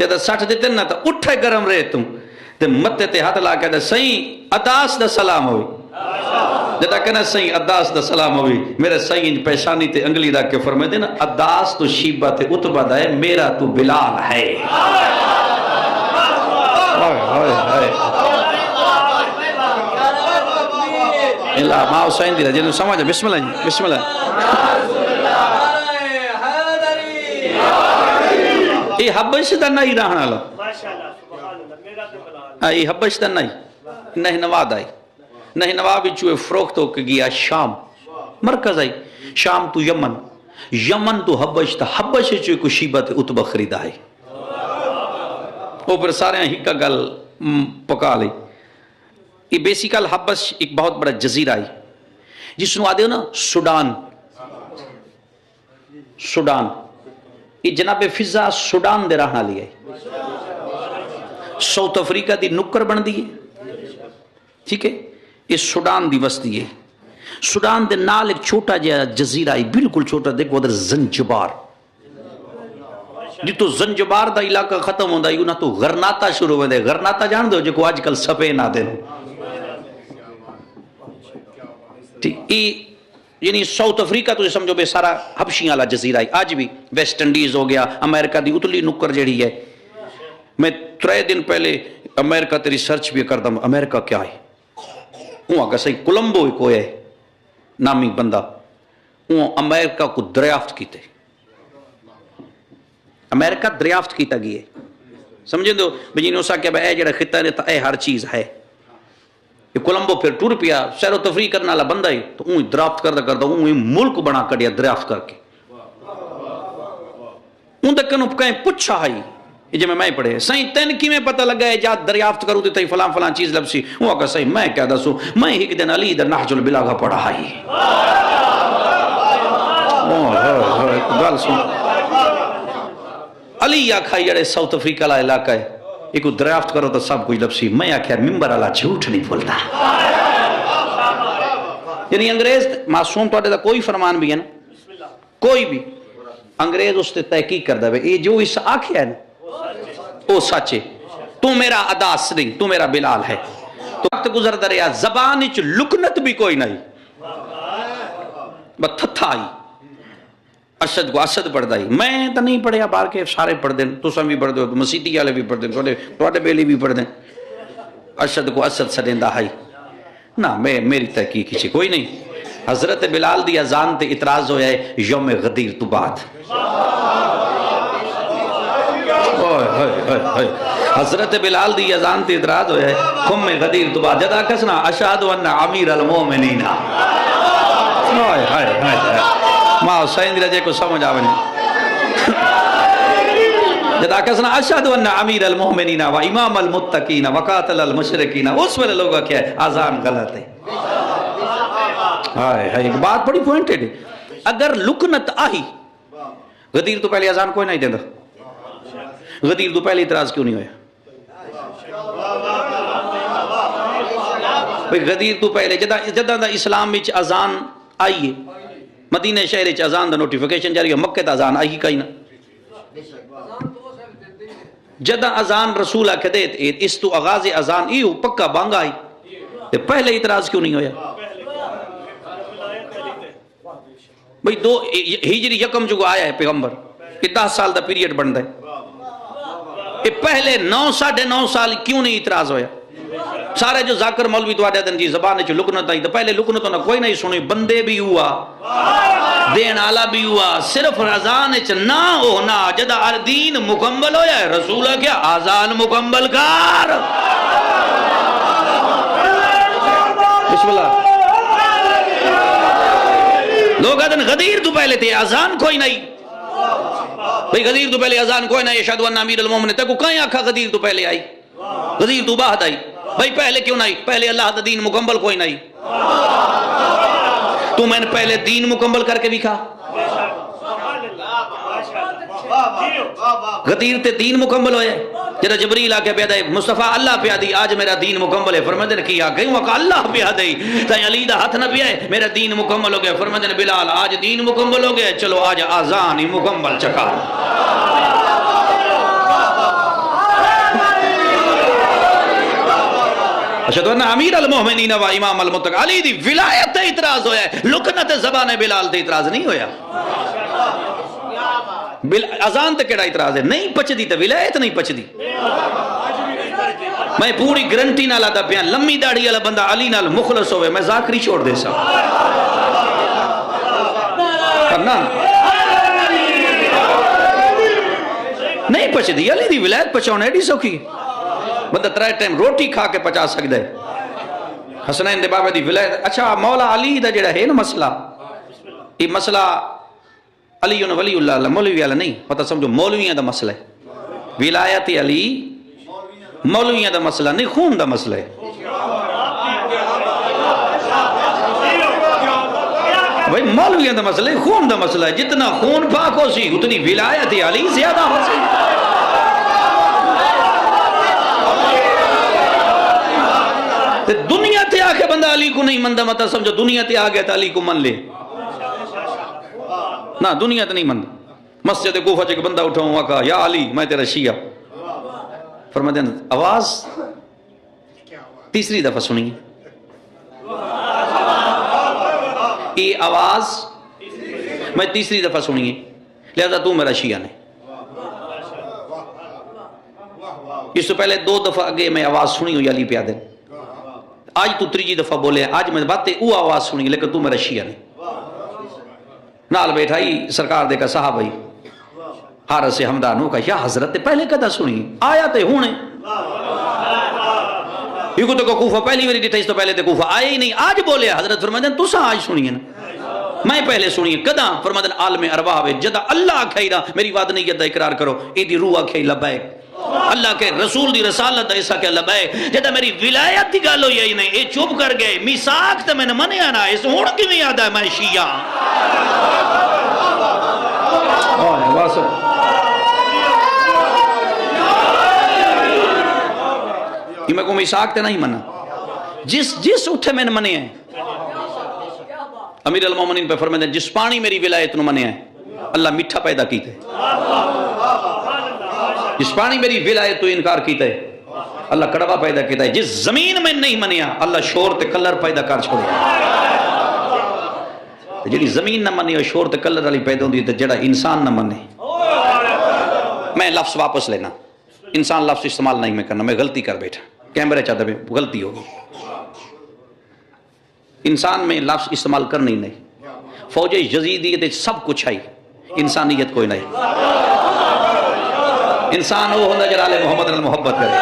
جب 60 دیتے نا تو اٹھے گرم رہے تم تے متے تے ہاتھ لا کے دے سائیں اداس دا سلام ہوئی جدا کہنا سائیں اداس دا سلام ہوئی میرے سائیں پیشانی تے انگلی دا کے فرمائے دینا اداس تو شیبہ تے اتبہ دا ہے میرا تو بلال ہے اللہ ماں حسین دی رجل سمجھا بسم اللہ جی بسم اللہ یہ حبش دا نہیں رہنا لہا یہ حبش دا نہیں نہ نواد آئی نہ نواد بھی چوئے فروخت ہو کے گیا شام مرکز آئی شام تو یمن یمن تو حبش تا حبش چوئے کو شیبت اتبہ خرید آئی وہ پر سارے ہی کا گل پکا لئی یہ بیسیکل حبش ایک بہت بڑا جزیرہ ہے جس نے آدھے ہو نا سوڈان سوڈان یہ جناب فضا سوڈان دے رہنا لیا ہے ساؤتھ افریقہ دی نکر بن دی ہے ٹھیک ہے یہ سوڈان دی وسطی ہے سوڈان دے نال ایک چھوٹا جزیرہ ہے بالکل چھوٹا دیکھو ادھر زنجبار جی تو زنجبار دا علاقہ ختم ہوندہ ہے تو غرناتا شروع ہوئے دے غرناتا جان دو جو کو آج کل سپے نہ دے یعنی ساؤتھ افریقہ تو سمجھو بے سارا حبشیاں والا جزیرہ ہے آج بھی ویسٹ انڈیز ہو گیا امریکہ دی اتلی نکر جڑی ہے میں 3 دن پہلے امریکہ تے ریسرچ بھی کردم امریکہ کیا ہے وہاں کا صحیح کولمبو ہی کوئی ہے نامی بندہ وہاں امریکہ کو دریافت کیتے امریکہ دریافت کیتا گئی ہے سمجھیں دو بجین اسا کہ اے جڑا خطہ رہتا اے ہر چیز ہے یہ کولمبو پھر ٹور پیا سیر و تفریح کرنے والا بندہ ہی تو اون دریافت کرتا اون ملک بنا کر دیا دریافت کر کے اون تک کنو کہیں پچھا ہے یہ جو میں پڑھے سائیں تین کی میں پتہ لگا ہے جات دریافت کروں تے فلان فلان چیز لبسی وہ کہا سائیں میں کیا دسوں میں ایک دن علی در نحج البلاغہ پڑھا ہے گل سن علی آکھائی جڑے ساؤتھ افریقہ لا علاقہ ہے ایک دریافت کرو تو سب کچھ لبسی میں آکھیا ممبر اللہ جھوٹ نہیں بولتا یعنی انگریز معصوم تو دا کوئی فرمان بھی ہے نا کوئی بھی انگریز اس تے تحقیق کر دے یہ جو اس آکھیا ہے نا او سچے تو میرا اداس نہیں تو میرا بلال ہے تو وقت گزر دریا زبان اچ لکنت بھی کوئی نہیں بس تھتھا آئی اشد کو اسد پڑھ دائی میں تو نہیں پڑھیا بار کے سارے پڑھ دیں تو سم بھی پڑھ دیں مسیدی والے بھی پڑھ دیں توڑے بیلی بھی پڑھ دیں اشد کو اسد سدیں دا ہائی نہ میری تحقیق ہی کوئی نہیں حضرت بلال دی اذان تے اعتراض ہویا ہے یوم غدیر تو بعد حضرت بلال دی اذان تے اعتراض ہویا ہے خم غدیر تو بعد جدا کسنا اشہد ان امیر المومنین ماں حسین دی رجے کو سمجھ آوے جدا کسنا اشہد ان امیر المومنین و امام المتقین و قاتل المشرکین اس ویلے لوگا کیا ہے آزان غلط ہے ایک بات بڑی پوائنٹڈ ہے اگر لکنت آئی غدیر تو پہلے آزان کوئی نہیں دیندہ غدیر تو پہلے اعتراض کیوں نہیں ہویا غدیر تو پہلے جدہ دا اسلام وچ آزان آئی ہے مدینہ شہر وچ آزان دا نوٹیفیکیشن جاری ہے مکہ تا آزان آئی کئی نہ جدہ آزان رسول آکھے دیت اس تو آغاز آزان ایو پکا بانگا آئی پہلے اعتراض کیوں نہیں ہویا بھئی دو ہجری یکم جو آیا ہے پیغمبر یہ 10 سال دا پیریڈ بن دے یہ پہلے 9.5 سال کیوں نہیں اعتراض ہویا سارے جو ذاکر مولوی تو آدھے دن جی زبان چو لکنت آئی تو پہلے لکنت ہونا کوئی نہیں سنی بندے بھی ہوا دین آلہ بھی ہوا صرف رضان چ نہ ہونا جدہ دین مکمل ہویا ہے رسول کیا آزان مکمل کار بسم اللہ لوگ آدھن غدیر تو پہلے تھے آزان کوئی نہیں بھئی غدیر تو پہلے آزان کوئی نہیں اشہد ان امیر المومنین تکو کہیں آکھا غدیر تو پہلے آئی غدیر تو بعد آئی بھئی پہلے کیوں نہیں پہلے اللہ دا دین مکمل کوئی نہیں تو میں نے پہلے دین مکمل کر کے بھی کھا غدیر تے دین مکمل ہوئے جدہ جبریل آکے پیدا ہے مصطفیٰ اللہ پہ آدھی آج میرا دین مکمل ہے فرمدن کیا گئی وقت اللہ پہ آدھی تاہی علی دا ہاتھ نہ بھی ہے میرا دین مکمل ہو گیا فرمدن بلال آج دین مکمل ہو گیا چلو آج آزان ہی مکمل چکا اشہدو ان امیر المومنین و امام المتقین، علی دی ولایت تے اعتراض ہویا ہے، لکنت زبان بلال تے اعتراض نہیں ہویا۔ اذان تے کیڑا اعتراض ہے؟ نہیں پچدی تے ولایت نہیں پچدی۔ میں پوری گرنٹی نال آدا پیا، لمبی داڑھی والا بندہ علی نال مخلص ہوئے میں ذاکری چھوڑ دے سا کرنا نہیں پچدی۔ علی دی ولایت پچاؤنا ایڈی سوکھی، بندہ 3 ٹائم روٹی کھا کے پچا سکتا ہے حسنین دے بابے دی ولایت۔ اچھا مولا علی دا جڑا ہے نا مسئلہ، یہ مسئلہ علی ولی اللہ مولوی والا نہیں، پتہ سمجھو مولویاں دا مسئلہ ہے۔ ولایت علی مولویاں دا مسئلہ نہیں، خون دا مسئلہ ہے۔ بھائی مولویاں دا مسئلہ ہے، خون دا مسئلہ ہے۔ جتنا خون پاک ہو سی اتنی ولایت علی زیادہ ہو سی۔ دنیا تے آ کے بندہ علی کو نہیں مندہ، مطلب سمجھو دنیا تے آ گیا تو علی کو من لے، نہ دنیا تے نہیں مند۔ مسجد کوفہ چ بندہ اٹھاؤں آقا یا علی میں تیرا شیعہ، فرماتے ہیں آواز تیسری دفعہ سنیے، یہ آواز میں تیسری دفعہ سنیے، لہذا تو میرا شیعہ نہیں۔ اس سے پہلے 2 دفعہ اگے میں آواز سنی ہوئی علی پیادے، آج تو 3 دفعہ بولے، آج میں باتیں وہ آواز سنی لیکن تو میرا شیعہ نہیں۔ نال بیٹھائی سرکار دے کا صحابہ حارث حمدانو کا، یا حضرت پہلے کدا سنی آیا تے ہونے یہ کو تو کوفہ پہلی واری ڈیٹا، اس تو پہلے تے کوفہ آئے ہی نہیں، آج بولے حضرت فرمائے دیں تسا آج سنیے نا، میں پہلے سنیے کدا؟ فرمائے دیں عالم ارواح وے جدا اللہ کھائیرا میری وعد نہیں یدہ اقرار کرو، اے دی روح کھائی لبائک، اللہ کے رسول دی رسالت ایسا کہ لبائک، جدا میری ولایت دی گالو یہی نہیں، اے چوب کر گئے میثاق تے میں نے منع آنا، اس ہون کی میں یاد ہے میں شیعہ۔ یہ میں کو میثاق تے نہیں منا، جس اٹھے میں نے منع ہے۔ امیر المومنین پہ فرمائے ہیں جس پانی میری ولایت نو منع ہے اللہ میٹھا پیدا کیتے، جس پانی میری ولایت تو انکار کیتا ہے اللہ کڑوا پیدا کیتا ہے، جس زمین میں نہیں منیا اللہ شور تے کلر پیدا کر چھوڑے۔ جڑی زمین نہ منی اور شور تے کلر والی پیدا ہوندی تے جڑا انسان نہ منے۔ میں لفظ واپس لینا، انسان لفظ استعمال نہیں میں کرنا، میں غلطی کر بیٹھا، کیمرے چاہتا میں غلطی ہوگی، انسان میں لفظ استعمال کرنی نہیں۔ فوج یزیدیت سب کچھ ہے، انسانیت کوئی نہیں۔ انسان وہ ہوتا جڑا آل محمد نال محبت کرے،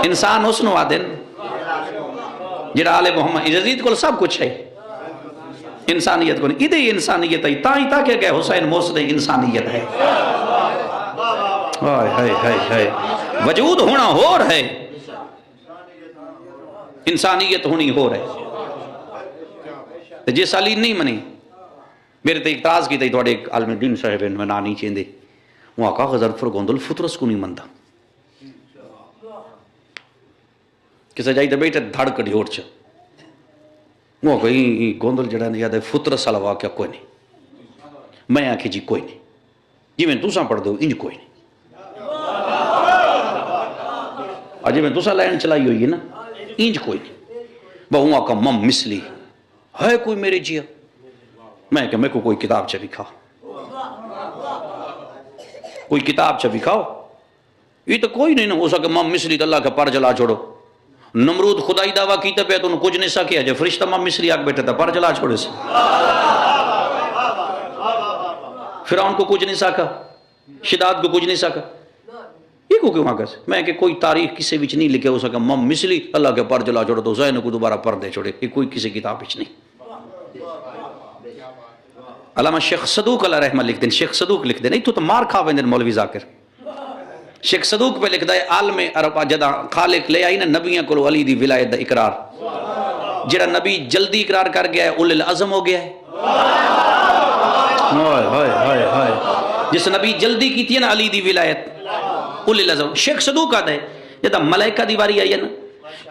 انسان اس نو آدن جڑا آل محمد، یزید کو سب کچھ ہے، انسانیت کو نہیں۔ ادھے انسانیت ہے تاکہ کہ حسین موصد انسانیت ہے، وجود ہونا ہو رہا ہے، انسانیت ہونی ہو رہا ہے۔ جس علی نہیں منی میرے تے اعتراض کی تے تھوڑے عالم دین صاحب میں نہ نہیں چیندے، وہاں کا غزر فرگوندل فطرس کو نہیں منتا، کسے جائی تے بیٹھے دھڑ کڑی اٹھ چا، وہ کہیں گوندل جڑا نہیں یاد ہے فطرس والا واقعہ کوئی نہیں۔ میں آنکھیں جی کوئی نہیں، جی میں تُساں پڑھ دو انج کوئی نہیں، آجی میں تُساں لائن چلائی ہوئی ہے نا انج کوئی نہیں۔ بہواں کا مم مثلی ہے کوئی میرے جیا، میں کہ میں کو کوئی کتاب چا بکھا، کوئی کتاب چا بکھاؤ، یہ تو کوئی نہیں نا ہو سکے مم مثلی تو اللہ کا پر جلا چھوڑو۔ نمرود خدائی دعویٰ کیتا پہ تو انہوں کچھ نہیں سکیا، جب فرشتہ مم مثلی آگ بیٹھا تھا پر جلا چھوڑے سے، فرعون کو کچھ نہیں سکا، شداد کو کچھ نہیں سکا، یہ کو کیوں آگا سے؟ میں کہ کوئی تاریخ کسی وچ نہیں لکھے ہو سکا مم مثلی اللہ کے پر جلا چھوڑو تو زین کو دوبارہ پر دے چھوڑے، یہ کوئی کسی کتاب وچ نہیں۔ علامہ شیخ صدوق علیہ رحمہ لکھ دیں، شیخ صدوق لکھ دیں، نہیں تو مار کھاویں دیں مولوی ذاکر، شیخ صدوق پہ لکھ دے عالم عربہ جدا خالق لے آئی نا نبیاں کو علی دی ولایت دا اقرار، جڑا نبی جلدی اقرار کر گیا ہے اول العظم ہو گیا ہے، جس نبی جلدی کی تھی نا علی دی ولایت اول العظم۔ شیخ صدوق آتا ہے جدا ملائکہ دی واری آئی ہے نا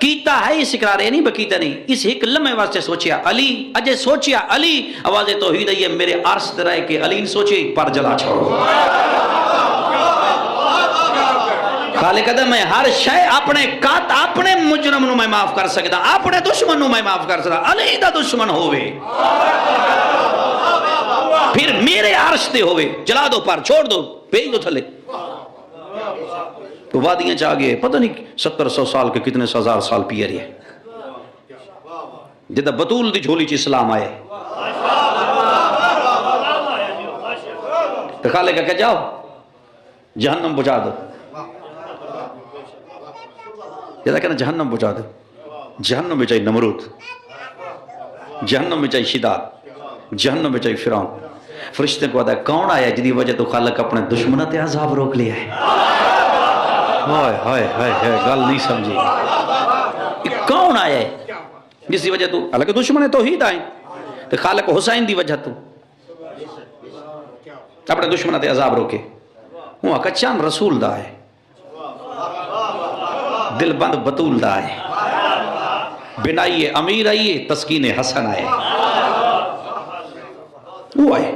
کیتا ہے اس اقرار ہے نہیں بکیتا نہیں، اس ایک لمحے واسطے سوچیا علی، اجے سوچیا علی، آواز توحید ہے میرے عرص ترائے کہ علی نے سوچے پر جلا چھوڑو، خالق کہتا میں ہر شے اپنے مجرم نو میں معاف کر سکتا، اپنے دشمن نو میں معاف کر سکتا، علیحدہ دشمن ہوئے پھر میرے عرش تے ہوئے، جلا دو پر چھوڑ دو بھیج دو تھلے. تو وادیاں چاہ گئے، پتہ نہیں 70-100 سال کے کتنے 1000 سال پی رہی ہے جدہ بطول دی جھولی چ اسلام آئے. تو خالق کہا کہ جاؤ جہنم بجھا دو. جدہ کہنا جہنم بجھا دو، جہنم میں چاہیے نمرود، جہنم میں چاہیے شداد، جہنم میں چاہیے فرعون. فرشتے کو آتا ہے کون آیا جدی وجہ تو خالق اپنے دشمنہ تے عذاب روک لیا ہے. ہائے ہائے ہائے ہائے گل نہیں سمجھی. یہ کون آیا ہے جس دی وجہ تو حالانکہ دشمن توحید آئیں تو خالق حسین دی وجہ تو اپنے دشمنہ تے عذاب روکے. وہ آکا چاند رسول دا ہے، دل بند بطول دا ہے، بنائیے امیر آئیے تسکین حسن آئے. وہ آئے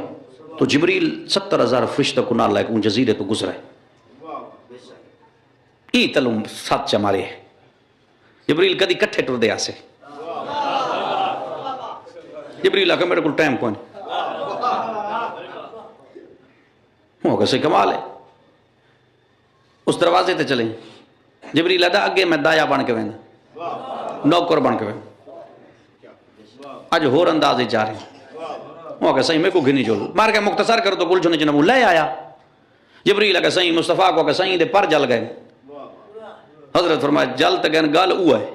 تو جبریل 70,000 فرشتہ کو نال لائے کہ ان جزیرے تو گزرے ای تلوم ساتھ چمارے. جبریل کدی کٹھے ٹر دے آسے. جبریل آکا میرے کل ٹائم کون وہ کیسے کمال ہے. اس دروازے تے چلیں. جبریل آدھا اگے میں دایا بن کے وینا، نوکر بن کے وینا، آج ہور اندازے جا رہے ہیں. وہ کہا صحیح میں کو گھنی جولو مار کے مختصر کر تو کل جھنے جنبو لے آیا. جبریل آگا صحیح مصطفیٰ کو کہ صحیح دے پر جل گئے. حضرت فرمایا جل تگین گل ہوا ہے.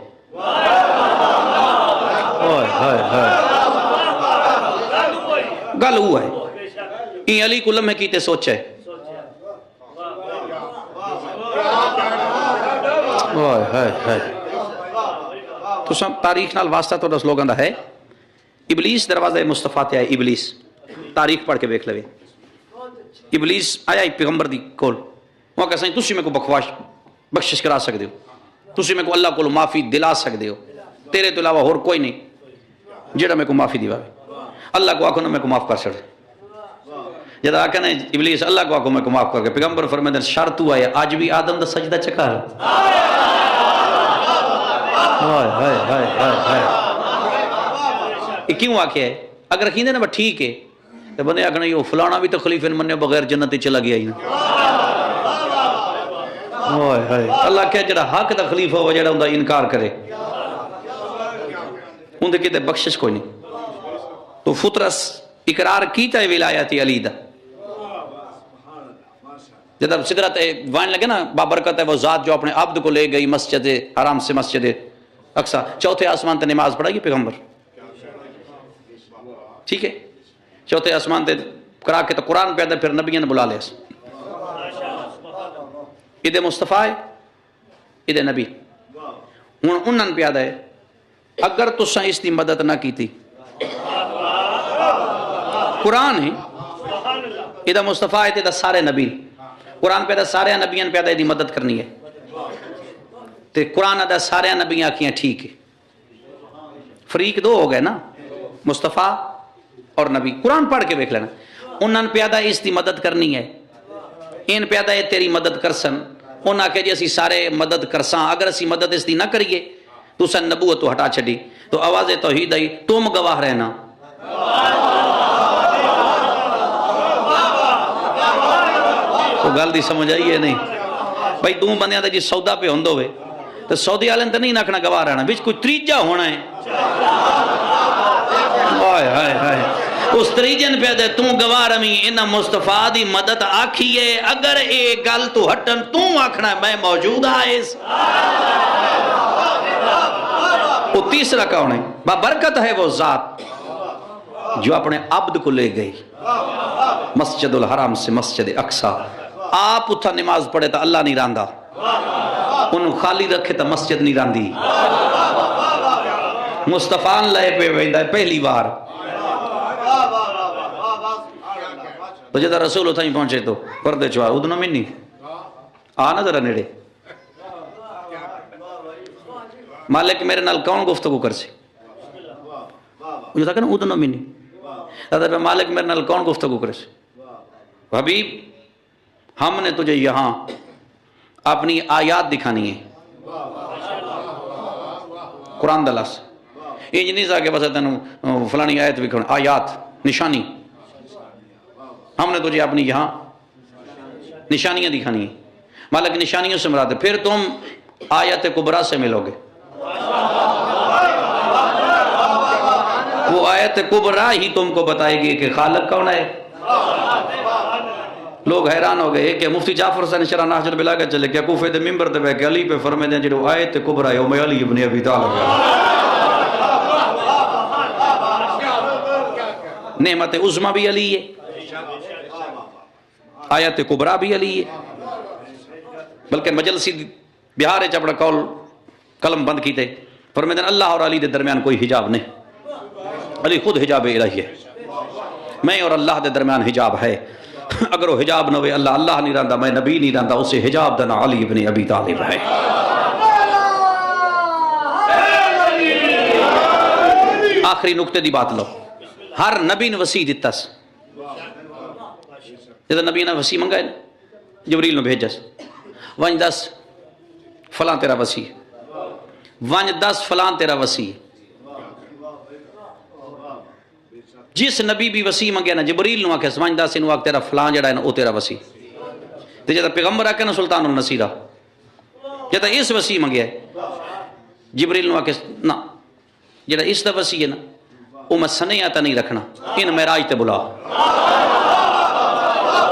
گل ہوا ہے. این علی کو لمحے کیتے سوچے تو سب تاریخ نال واسطہ تو دس لوگاں دا ہے. ابلیس دروازہ مصطفیٰ تے آئے. ابلیس تاریخ پڑھ کے بیکھ لوے. ابلیس آیا پیغمبر دی کول. وہ کہا سائیں تسی میں کو بخشش کرا سکتے ہو، تسی میں کو اللہ کو معافی دلا سکتے ہو، تیرے تو علاوہ اور کوئی نہیں جڑا میں کو معافی دیوا. اللہ کو آکھو نا میں کو معاف کر چھڑ. جب آکھا نا ابلیس اللہ کو آکھو میں کو معاف کر کے پیغمبر فرمائے شرط ہوا ہے آج بھی آدم دا سجدہ چکا ہے. یہ کیوں آکھے ہے؟ اگر کہندے نا ٹھیک ہے تو بندے آکھنا یہ فلانا بھی تو خلیفہ مننے بغیر جنت چلا گیا ہی نا. اللہ کہے جڑا حق دا خلیفہ ہو جڑا ان دا انکار کرے ان دے کہتے بخشش کوئی نہیں. تو فطرس اقرار کیتا ہے ولایت علی دا. جب سدرت وائن لگے نا بابرکت ہے وہ ذات جو اپنے عبد کو لے گئی مسجد حرام سے مسجد اقصی، چوتھے آسمان تے نماز پڑھائی پیغمبر. ٹھیک ہے چوتھے آسمان تے کرا کے تو قرآن پیدا پھر نبیوں نے بلا لیا. ادھے مصطفیٰ ہے ادھے نبی. ہوں انہوں پیدا ہے اگر تساں اس دی مدد نہ کی تھی. قرآن ہے ادھا مصطفیٰ ہے ادھا سارے نبی. قرآن پیدا سارے نبیان پیدا دی مدد کرنی ہے. تے قرآن ادھا سارے نبیان کیا ٹھیک ہے. فریق دو ہو گئے نا مصطفیٰ اور نبی. قرآن پڑھ کے بیکھ لینا. انہوں پیدا اس دی مدد کرنی ہے. ان پیدا ہے تیری مدد کرسن. انہاں کہ جی اسی سارے مدد کرساں اگر اسی مدد اس دی نہ کریے تو سن نبوت تو ہٹا چھڑی تو آواز توحید آئی تم گواہ رہنا. تو گل دی سمجھ آئی ہے نہیں بھائی دو بندیاں دا جی سودا پہ ہوندو ہوئے تو سعودی عالم تے نہیں نکھنا گواہ رہنا بچ کوئی تریجا ہونا ہے. ہائے ہائے ہائے اس تریجن پہ دے توں گواہ رمی انہا مصطفیٰ دی مدد آکھیے اگر اے گل تو ہٹن توں آکھنا میں موجود آئیس. وہ تیسرا کون ہے؟ بابرکت ہے وہ ذات جو اپنے عبد کو لے گئی مسجد الحرام سے مسجد اقصی. آپ اتھا نماز پڑھے تا اللہ نہیں راندہ، انہوں خالی رکھے تا مسجد نہیں راندی. مصطفیٰ لے پہ ویندہ ہے پہلی بار. تو جدہ رسول اتھا ہی پہنچے تو پردے چوار ادھنا منی آنا ذرا نیڑے مالک میرے نال کون گفتگو کر سی مجھے تھا کہ نا ادھنا منی حضرت مالک میرے نال کون گفتگو کر سی. حبیب ہم نے تجھے یہاں اپنی آیات دکھانی ہے، قرآن دا لفظ یہ نہیں سا کہ بس تینوں فلانی آیت بھی آیات نشانی، ہم نے تجھے اپنی یہاں نشانیاں دکھانی ہیں، مالک نشانیوں سے مراد ہے، پھر تم آیت کبریٰ سے ملو گے، وہ آیت کبریٰ ہی تم کو بتائے گی کہ خالق کون ہے۔ لوگ حیران ہو گئے کہ مفتی جعفر حسین شرح نہج البلاغہ چلے کیا کوفے دے ممبر تے بیٹھ کے علی پہ فرمائے دیں جو آیت کبریٰ یوم علی ابن ابی طالب نعمت عظمیٰ بھی علی ہے، آیت کبریٰ بھی علی ہے، بلکہ مجلسی بہار ہے اپنا قلم بند کی تے فرمائے دیں اللہ اور علی دے درمیان کوئی حجاب نہیں، علی خود حجاب الہی ہے، میں اور اللہ دے درمیان حجاب ہے، اگر وہ حجاب نہ ہوئے اللہ اللہ نہیں رہندا، میں نبی نہیں رہندا، اسے حجاب دنا علی ابن ابی طالب ہے۔ آخری نقطے دی بات لو، ہر نبی نے وسیع دیتا س، جب نبی نے وسیع منگا ہے جبریل نے بھیجا س، ونج دس فلاں تیرا وسیع، ونج دس فلاں تیرا وسیع، جس نبی بھی وسیع منگیا نا جبریل نو آکھے سمجھ دس انو آکھ تیرا فلان جڑا ہے نا او تیرا وسیع، تے جدا پیغمبر آکھے نا سلطان النصیرہ، جدا اس وسیع منگیا ہے جبریل نو آکھے نا جڑا اس دا وسیع ہے نا او میں سنے آتا نہیں رکھنا، ان معراج تے بلا،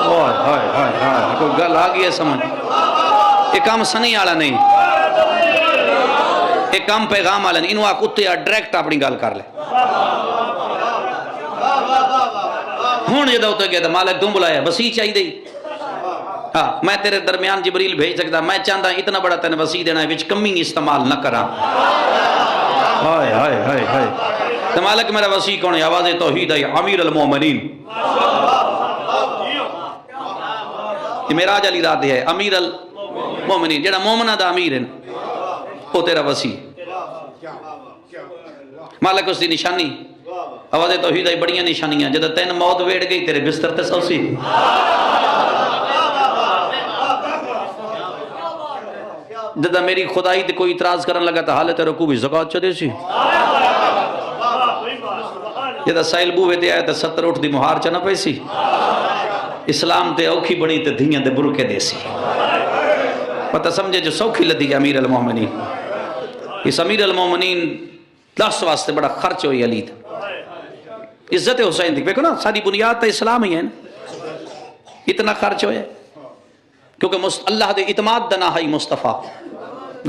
ہائے ہائے ہائے کوئی گل آ گئی ہے سمجھ، ایک کام سنے والا نہیں، ایک کام پیغام والا نہیں، انو آکھ اتے ڈائریکٹ اپنی گل کر لے، ہون جدہ ہوتا گیا تھا مالک تم بلایا وسیع چاہی دے، ہاں میں تیرے درمیان جبریل بھیج سکتا، میں چاہتا اتنا بڑا تینے وسیع دینا ہے وچ کمی استعمال نہ کرا، ہائے ہائے ہائے ہائے، تو مالک میرا وسیع کون ہے؟ آواز توحید ہے، امیر المومنین، یہ معراج علی رات ہے، امیر المومنین، جڑا مومنہ دا امیر ہے وہ تیرا وسیع، مالک اس دی نشانی، آواز توحید ہے، بڑیاں نشانیاں، جدہ تین موت ویڑ گئی تیرے بستر تے سوسی، جدہ میری خدائی تے کوئی اعتراض کرن لگا تا حالت رکوع بھی زکاة چدے سی، جدہ سائل بوہے تے آئے تے 70 اٹھ دی مہار چنا پیسی، اسلام تے اوکھی بڑی تے دھیاں دے برکے دے سی، پتہ سمجھے جو سوکھی لدی امیر المومنین، اس امیر المومنین لفظ واسطے بڑا خرچ ہوئی علی تھا، عزت حسین دیکھ، دیکھو نا ساری بنیاد تا اسلام ہی ہے نا، اتنا خرچ ہوئے کیونکہ اللہ دے اعتماد دنا ہی مصطفیٰ،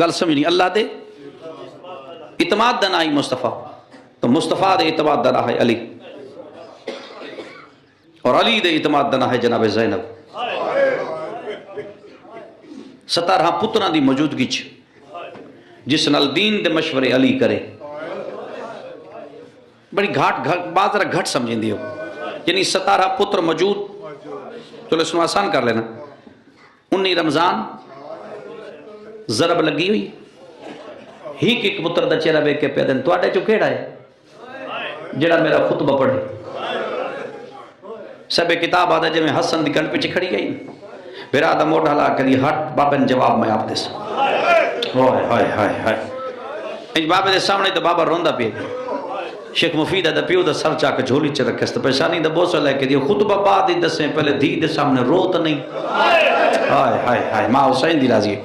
گل سمجھنی اللہ دے اعتماد دنا ہی مصطفیٰ، تو مصطفیٰ دے اعتماد دنا ہے علی، اور علی دے اعتماد دنا ہے جناب زینب، 17 پتران دی موجودگی چ جس نال دین دے مشورے علی کرے، بڑی گھاٹ بات ذرا گھٹ سمجھیں دیو، یعنی 17 پتر موجود، چلو اس میں آسان کر لینا، 19 رمضان ضرب لگی ہوئی، ایک پتر دا چہرہ بیک کے پیدن تو آڈے چو کیڑا ہے جڑا میرا خطبہ پڑھے، سب کتاب آدھا جے میں حسن دی کنڈ پہ چکھڑی گئی، پھر آدھا موڑ حلا کری ہٹ بابن جواب میں آپ دے سا، ہائے ہائے ہائے ہائے، بابے دے سامنے تو بابا روندہ پہ شیخ مفید دا پیو دا سر چاک جھولی چھ رکھے تو پیشانی دا بوسا لے کے دیو خطبہ بعد ہی دسیں پہلے دھی دے سامنے روت نہیں، ہائے ہائے ہائے ماں حسین دی راضی ہے،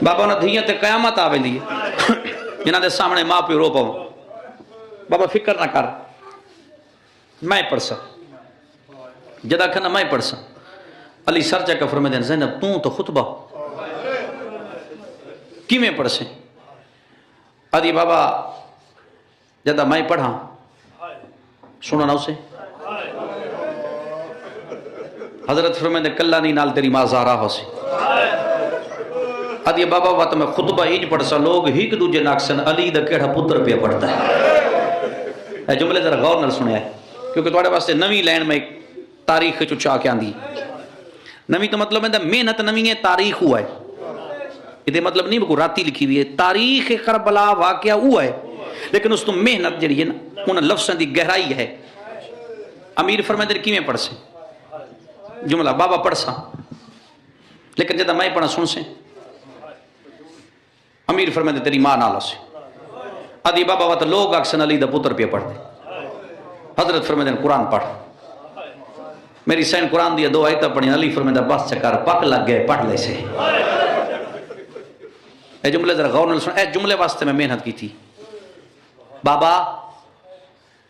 بابا انہاں دھیاں تے قیامت آوے دی جنہاں دے سامنے ماں پہ رو پاؤں، بابا فکر نہ کر میں پڑھ سا، جدا کھنا میں پڑھ سا، علی سر چاک فرمائے دیں زینب تو خطبہ کی میں پڑھ سیں، آدھی بابا جدہ میں پڑھا سنو نا اسے، حضرت فرمائے دے کلہ نہیں نال تیری ماں زارا ہو سی، آدھی بابا وقت میں خطبہ ہیج پڑھ سا، لوگ ہی دوجے ناکسن علی دا کیڑا پتر پہ پڑھتا ہے، اے جملے ذرا غور نال سنے ہے کیونکہ تواڈے واسطے نوی لین میں تاریخ چچا کے آندی، نوی تو مطلب ہے محنت نوی ہے تاریخ ہوا ہے، یہ مطلب نہیں بکو راتی لکھی ہوئی ہے، تاریخ کربلا واقعہ ہوا ہے، لیکن اس تو محنت جڑی ہے نا انہاں لفظاں دی گہرائی ہے، امیر فرمائے کی میں پڑھ سے جملہ بابا پڑھ سا، لیکن جدہ میں پڑھا سن سے امیر فرمائے تیری ماں نال سے ادی بابا وقت لوگ اکسن علی دا پتر پہ پڑھ دے حضرت فرمائے قرآن پڑھ میری سین قرآن دیا 2 آیتیں پڑھی علی فرمائے بس چکر پک لگ گئے پڑھ لے سے اے جملے ذرا غور نال سن اے جملے واسطے میں محنت کی تھی بابا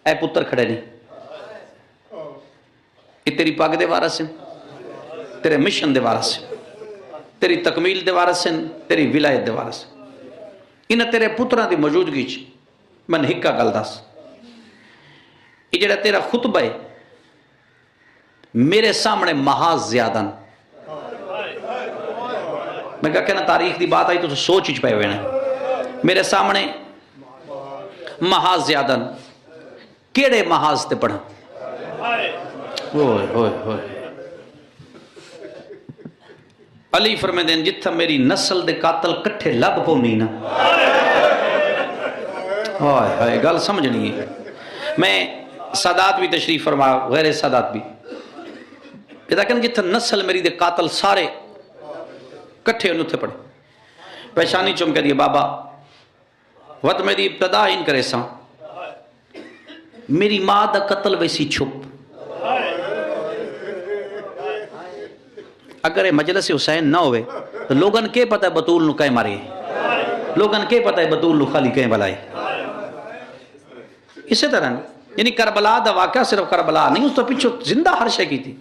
اے پتر کھڑے نہیں یہ تیری پاک دے وارث ہیں تیرے مشن دے وارث ہیں تیری تکمیل دے وارث ہیں تیری ولایت دے وارث ہیں انہیں تیرے پتران دی موجودگی چ من ہکا گل دس یہ جڑا تیرا خطبہ ہے میرے سامنے محاذ زیادہ میں کہا کہنا تاریخ دی بات آئی تو سوچ ہی پہ ہوئے ہیں میرے سامنے محاذ زیادہ کیڑے محاذ تے پڑھا ہوئے ہوئے ہوئے علی فرمائے دین جتھا میری نسل دے قاتل کٹھے لگ پونی نا ہائے ہائے گل سمجھنی ہے میں سادات بھی تشریف فرما غیر سادات بھی یہ کہ جتھا نسل میری دے قاتل سارے کٹھے انہوں تھے پڑے پیشانی چم کہہ دیا بابا وقت میں دی ابتدا ان کرے ساں میری ماں دا قتل ویسی چھپ اگر یہ مجلس حسین نہ ہوئے تو لوگن کے پتہ ہے بطول نو کہیں مارے لوگن کے پتہ ہے بطول نو خالی کہیں بلائے اسی طرح یعنی کربلا دا واقعہ صرف کربلا نہیں اس تو پیچھو زندہ ہر شے کی تھی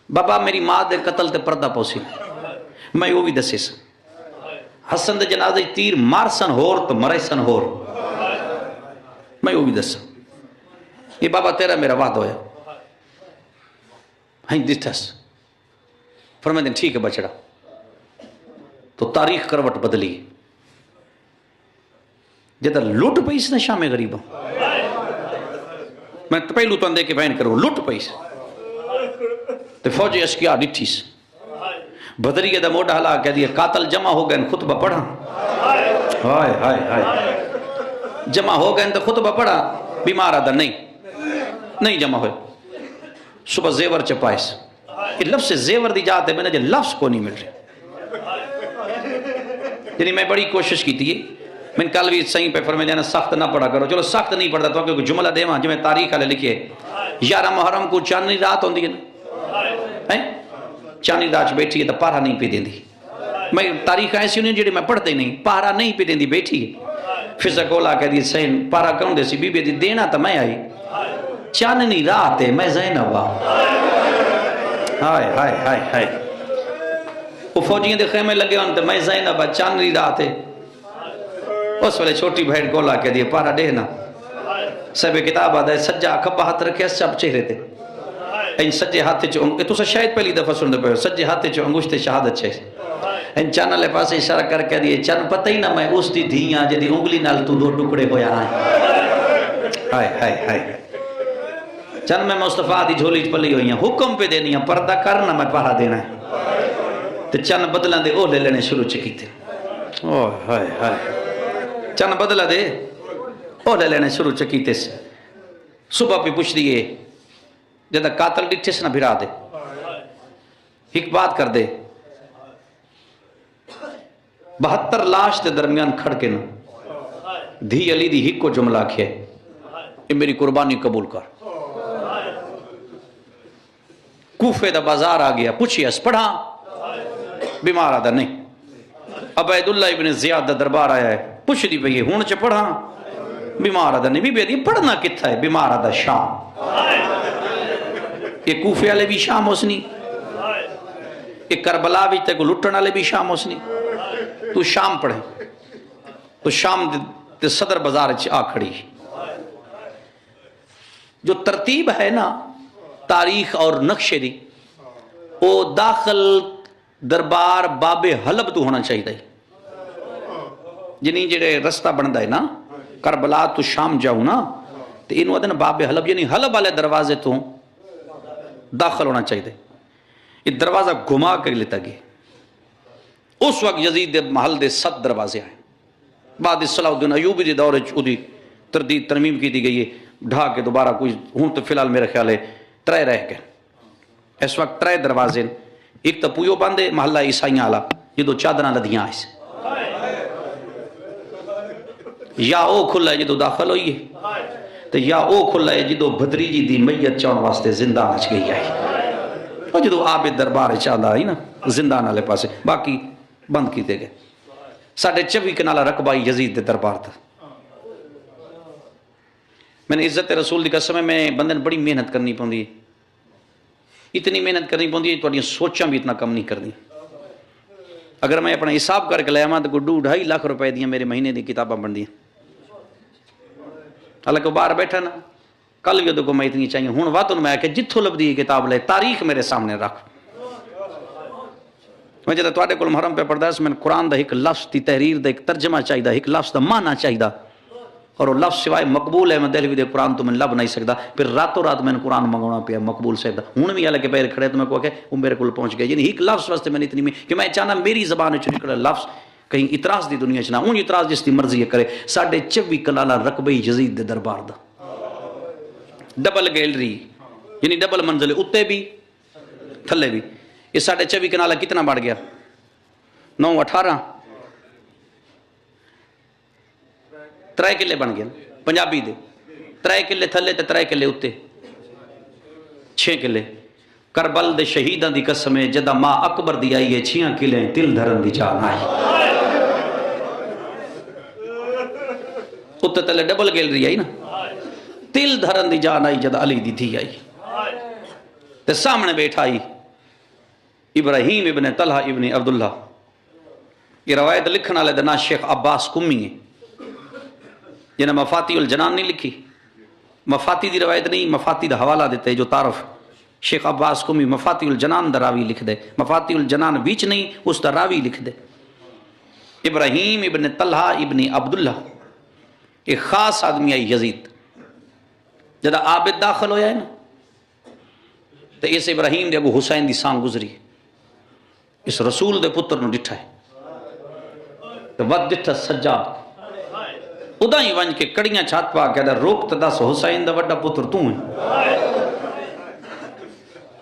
بابا میری ماں دے قتل تے پردہ پوسی میں وہ بھی دسے سا حسن دے جنازہ تیر مارسن ہور تو مرسن ہور میں وہ بھی دسا یہ بابا تیرا میرا وعد ہویا ہاں دستس فرمائے دیں ٹھیک ہے بچڑا تو تاریخ کروٹ بدلی جدہ لوٹ پیس نا شام غریبا میں پہلو تو اندے کے بیان کروں لوٹ پیس تو فوج اشکیا ڈٹھیس بدری دا موڑا حلا کہہ دیا قاتل جمع ہو گئے خطبہ پڑھا ہائے ہائے ہائے جمع ہو گئے تو خطبہ پڑھا بیمار آدھا نہیں جمع ہوئے صبح زیور چپائس یہ لفظ زیور دی جاتے میں نے جو لفظ کو نہیں مل رہے یعنی میں بڑی کوشش کی تھی میں کل بھی صحیح پہ فرمائے دینا سخت نہ پڑھا کرو چلو سخت نہیں پڑھتا تو کیونکہ جملہ دے وہاں جو میں تاریخ والے لکھے 11 محرم کو چاندنی رات ہوندی ہے نا چاندنی رات بیٹھی ہے تو پارا نہیں پہ دیں دی میں تاریخ ایسی نہیں جڑی میں پڑھتے نہیں پارا نہیں پہ دیں دی بیٹھی ہے فضا کولا کہہ دی سین پارا کون دے سی بی بی دی دینا تو میں آئی چاندنی رات ہے میں زینب ہائے ہائے ہائے ہائے وہ فوجیاں دے خیمے لگے ہوں تو میں زینب چاندنی رات ہے اس والے چھوٹی بہن کولا کہہ دی پارا دینا سب کتاب آدھا ہے سجا کھپا ہاتھ رکھے سب چہرے تھے این سجے ہاتھ چو تو شاید پہلی دفعہ سن دے پہ سجے ہاتھ چو انگوشت شہادت چھے این چان لے پاسے اشارہ کر کے دیئے چان پتہ ہی نہ میں اس دی دھیاں جدی انگلی نال تو 2 ٹکڑے ہویا ہائے ہائے ہائے چان میں مصطفیٰ دی جھولی پلی ہوئی ہیں حکم پہ دینی ہیں پردہ کرنا میں پہا دینا ہے تو چان بدلہ دے او لے لینے شروع چکی تھے ہائے ہائے چان بدلہ دے او لے لینے شروع چکی تھے صبح پہ پوچھ دیئے جدہ قاتل ڈٹھے سے نہ بھرا دے ایک بات کر دے 72 لاش دے درمیان کھڑ کے نا دھی علی دی ہک کو جملہ کھے یہ میری قربانی قبول کر کوفے دا بازار آ گیا پوچھی اس پڑھا بیمار آدھا نہیں عبید اللہ ابن زیاد دا دربار آیا ہے پوچھ دی بھئی ہون چے پڑھا بیمار آدھا نہیں بی بی پڑھنا کتھا ہے بیمار آدھا شام یہ کوفے والے بھی شام ہوسنی یہ کربلا بھی تے کو لٹن والے بھی شام ہوسنی تو شام پڑھے تو شام دے صدر بازار آ کھڑی جو ترتیب ہے نا تاریخ اور نقشے دی وہ داخل دربار باب حلب تو ہونا چاہیے جنہیں جڑے رستہ بندہ ہے نا کربلا تو شام جاؤں نا تو انہوں آدھے نا باب حلب یعنی حلب والے دروازے تو داخل ہونا چاہیے یہ دروازہ گھما کر لیتا گیا اس وقت یزید دے محل دے 7 دروازے آئے بعد صلاح الدین ایوبی دے دور چودی تردید ترمیم کی دی گئی ہے ڈھا کے دوبارہ کوئی ہوں تو فی الحال میرے خیال ہے 3 رہ گئے اس وقت 3 دروازے ایک تو پویو باندھے محلہ عیسائیاں آلا یہ 2 چادرہ لدیاں آئے یا او کھلا ہے جدو داخل ہوئی ہے تو یا او کھلا ہے جدو بھتریجی دی میت چون واسطے زندان اچ گئی آئی اور جدو عابد دربار چاہتا آئی نا زندان والے پاسے باقی بند کیتے گئے 24 کنالہ رقبہ یزید دے دربار تھا میں نے عزت رسول دی قسم ہے میں بندے نے بڑی محنت کرنی پوندی ہے اتنی محنت کرنی پوندی ہے تھوڑی سوچاں بھی اتنا کم نہیں کرنی اگر میں اپنا حساب کر کے لے آواں تو کوئی 2.5 لاکھ روپے دیاں میرے مہینے دی کتاباں بن دیاں حالانکہ باہر بیٹھا نا کل بھی کو میں اتنی چاہیے ہوں واتن میں کہ جتھوں لبدی کتاب لے تاریخ میرے سامنے رکھ میں جدہ تواڈے کول محرم پہ پڑھدا اس میں قرآن دا ایک لفظ دی تحریر دا ایک ترجمہ چاہیے ایک لفظ دا معنی چاہیے اور وہ لفظ سوائے مقبول ہے میں دہلوی دے قرآن تو میں لب نہیں سکتا پھر راتوں رات میں نے قرآن منگانا پیا مقبول صاحب دا ہوں بھی حالانکہ پیر کھڑے تو میں کہا کہ وہ میرے کول پہنچ گئے یعنی ایک لفظ واسطے میں نے اتنی کہ میں چاہنا میری زبان چ نکلے لفظ کہیں اعتراض دی دنیا چ نہ اون اعتراض جس دی مرضی کرے 24 کنالہ رقبے یزید دے دربار دا ڈبل گیلری یعنی ڈبل منزل اتے بھی تھلے بھی یہ 24 کنالہ کتنا بڑھ گیا 9 18 3 کلے بن گئے پنجابی دے 3 کلے تھلے تے 3 کلے اتے 6 کلے کربل دے شہیداں دی قسم ہے جدا ماں اکبر دی آئی ہے 6 کلے تل دھرن دی جان آئی اتے تلے ڈبل گیلری آئی نا تل دھرن دی جان آئی جدا علی دی تھی آئی تے سامنے بیٹھا آئی ابراہیم ابن طلحہ ابن عبداللہ یہ روایت لکھنا لے دنا شیخ عباس کمی ہے جنہیں مفاتی الجنان نہیں لکھی مفاتی دی روایت نہیں مفاتی دا حوالہ دیتے جو تعارف شیخ عباس کمی مفاتی الجنان دا راوی لکھ دے مفاتی الجنان بیچ نہیں اس دا راوی لکھ دے ابراہیم ابن طلحہ ابن عبداللہ ایک خاص آدمی آئی یزید جدا عابد داخل ہویا ہے نا تو اس ابراہیم دے ابو حسین دی سان گزری اس رسول دے پتر نو ڈٹھا ہے تو ود ڈٹھا سجاد ادا ہی ونج کے کڑیاں چھات پا کے روک تا دس حسین دا وڈا پتر تو ہیں